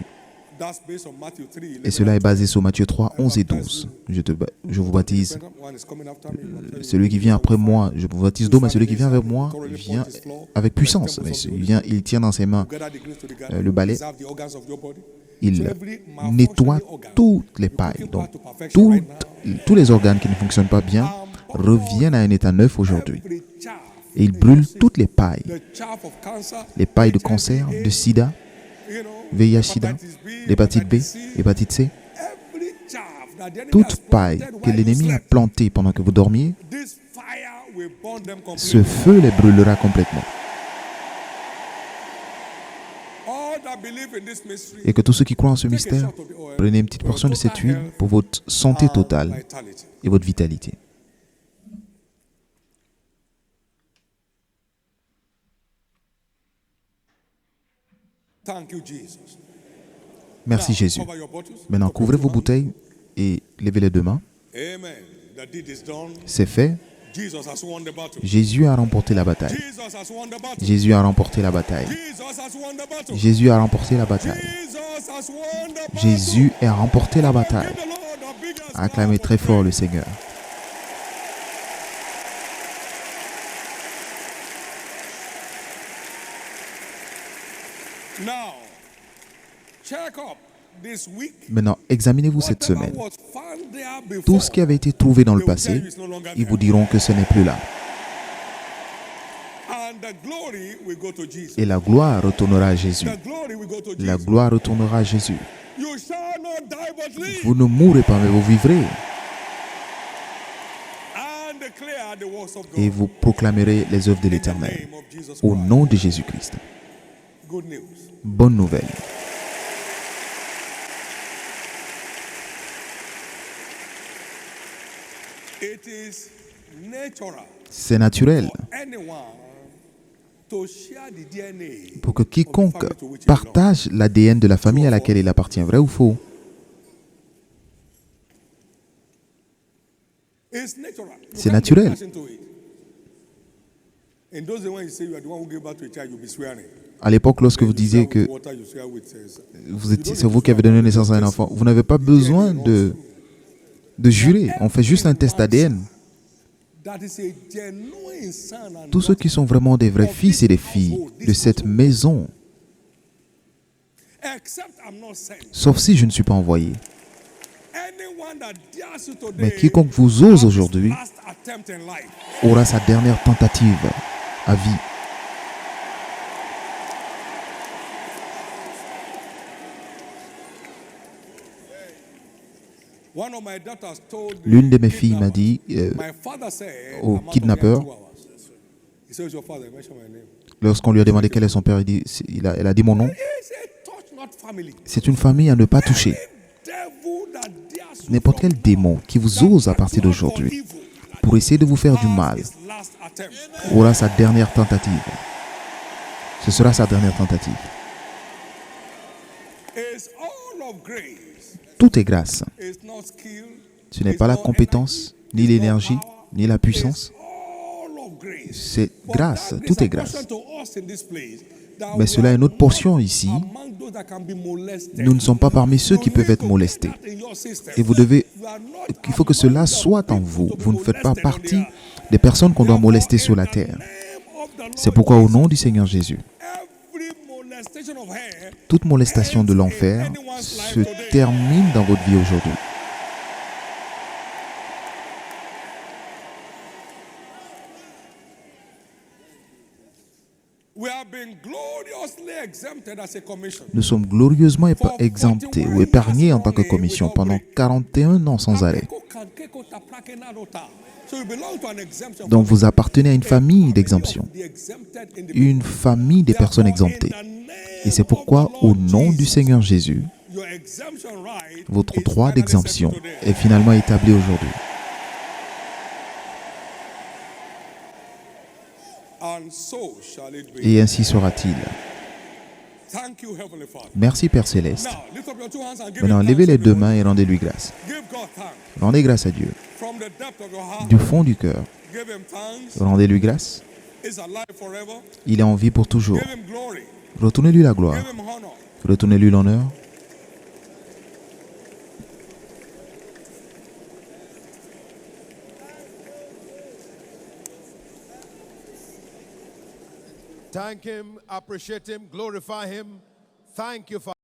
That's based on Matthew 3, 11 Et cela est and basé sur Matthieu 3, 11 et 12. Je vous baptise. 12. One is coming after me. Celui qui vient après moi, je vous baptise d'eau, mais celui qui vient vers moi vient avec puissance. Mais il tient dans ses mains Gather the grace to the le balai. preserve the organs of your body. Il So every nettoie malfunctioning organ, toutes les you put pailles. it Donc, back to perfection right now. tous les organes qui ne fonctionnent pas bien reviennent à un état neuf aujourd'hui. Every chaff, Et il brûle toutes les pailles. the chaff of cancer, Les pailles de HIV, cancer, de sida, you know, VIH-Sida, hepatitis B, l'hépatite B, hepatitis C, l'hépatite C. every chaff that the enemy Toute has paille planted que while you l'ennemi a slept, plantée pendant que vous dormiez, this fire will will burn them ce completely. feu les brûlera complètement. All that believe in this mystery, Et que tous ceux qui croient en ce take a mystère, shot of the oil prenez une petite for portion de total cette huile health pour votre santé and totale vitality. et votre vitalité. Thank you, Jesus. Merci Now, Jésus. cover your bottles. Maintenant, Top your couvrez two vos hands. bouteilles et levez les deux mains. Amen. The deed is done. C'est fait. Jesus has won the battle. Jésus a remporté la bataille. Jesus has won the battle. Jésus a remporté la bataille. Jesus has won the battle. Jésus a remporté la bataille. Jesus has won the battle. Jésus a remporté la bataille. Give the Lord the biggest Acclamez clap très of fort le praise. Seigneur. Now, check up this week. Maintenant, examinez-vous cette Whatever semaine. was found there before, Tout ce qui avait été trouvé dans le they will tell passé, you it's no longer ils vous there. diront que ce n'est plus là. And the glory will go to Jesus. Et la gloire retournera à Jésus. The glory will go to La Jesus. gloire retournera à Jésus. You shall not die but live Vous ne mourrez pas, mais vous vivrez. and declare the works of God. Et vous proclamerez les œuvres de In the l'Éternel. name of Jesus Au Christ. nom de Jésus-Christ. Good news. Bonne nouvelle. It is natural C'est naturel for anyone to share the DNA pour que of the quiconque family to which he belongs. partage l'ADN de la famille à laquelle il appartient. Vrai ou faux? It's natural. You C'est can't naturel. put into it. In those days when you say you are the one who gave birth to a child, you'll be swearing. À l'époque, lorsque vous You disiez swear que with water, you swear with, c'est vous qui avez donné naissance à un enfant, vous n'avez pas besoin de jurer. On fait juste un test ADN. that is a genuine son and Tous ceux qui sont vraiment des vrais fils et des filles de cette maison, except I'm not sent. sauf si je ne suis pas envoyé. Anyone that dares you today Mais quiconque vous ose aujourd'hui last attempt in life. aura sa dernière tentative à vie. One of my daughters told me, L'une de mes filles m'a dit, my father said, au I'm out of kidnappeur, here in 2 hours. He says, your father, mention my name. lorsqu'on lui a demandé quel est son père, elle a dit mon nom. He said, touch not family. C'est une famille à ne pas toucher. Devil that dares you N'importe quel démon qui vous ose à partir d'aujourd'hui pour essayer de vous faire du mal his last attempt. aura sa dernière tentative. Ce sera sa dernière tentative. It's all of grace. Tout est grâce. It's not skill. Ce n'est pas la compétence, ni l'énergie, ni la puissance. All of grace. C'est But grâce. that Tout est is a grâce. portion to us in this place, that Mais we cela are est notre portion ici. among those that can be molested. Nous ne sommes pas parmi ceux qui peuvent être molestés. Et vous devez, il faut que cela soit en vous. Vous ne faites pas partie des personnes qu'on doit molester sur la terre. C'est pourquoi au nom du Seigneur Jésus, toute molestation de l'enfer se termine dans votre vie aujourd'hui. Nous sommes glorieusement exemptés ou épargnés en tant que commission pendant 41 ans sans arrêt. Donc vous appartenez à une famille d'exemption, une famille des personnes exemptées. Et c'est pourquoi, au nom du Seigneur Jésus, votre droit d'exemption est finalement établi aujourd'hui. Et ainsi sera-t-il. Merci Père Céleste. Maintenant, levez les deux mains et rendez-lui grâce. Rendez grâce à Dieu. Du fond du cœur, rendez-lui grâce. Il est en vie pour toujours. Retournez-lui la gloire. Retournez-lui l'honneur. Thank him, appreciate him, glorify him. Thank you, Father.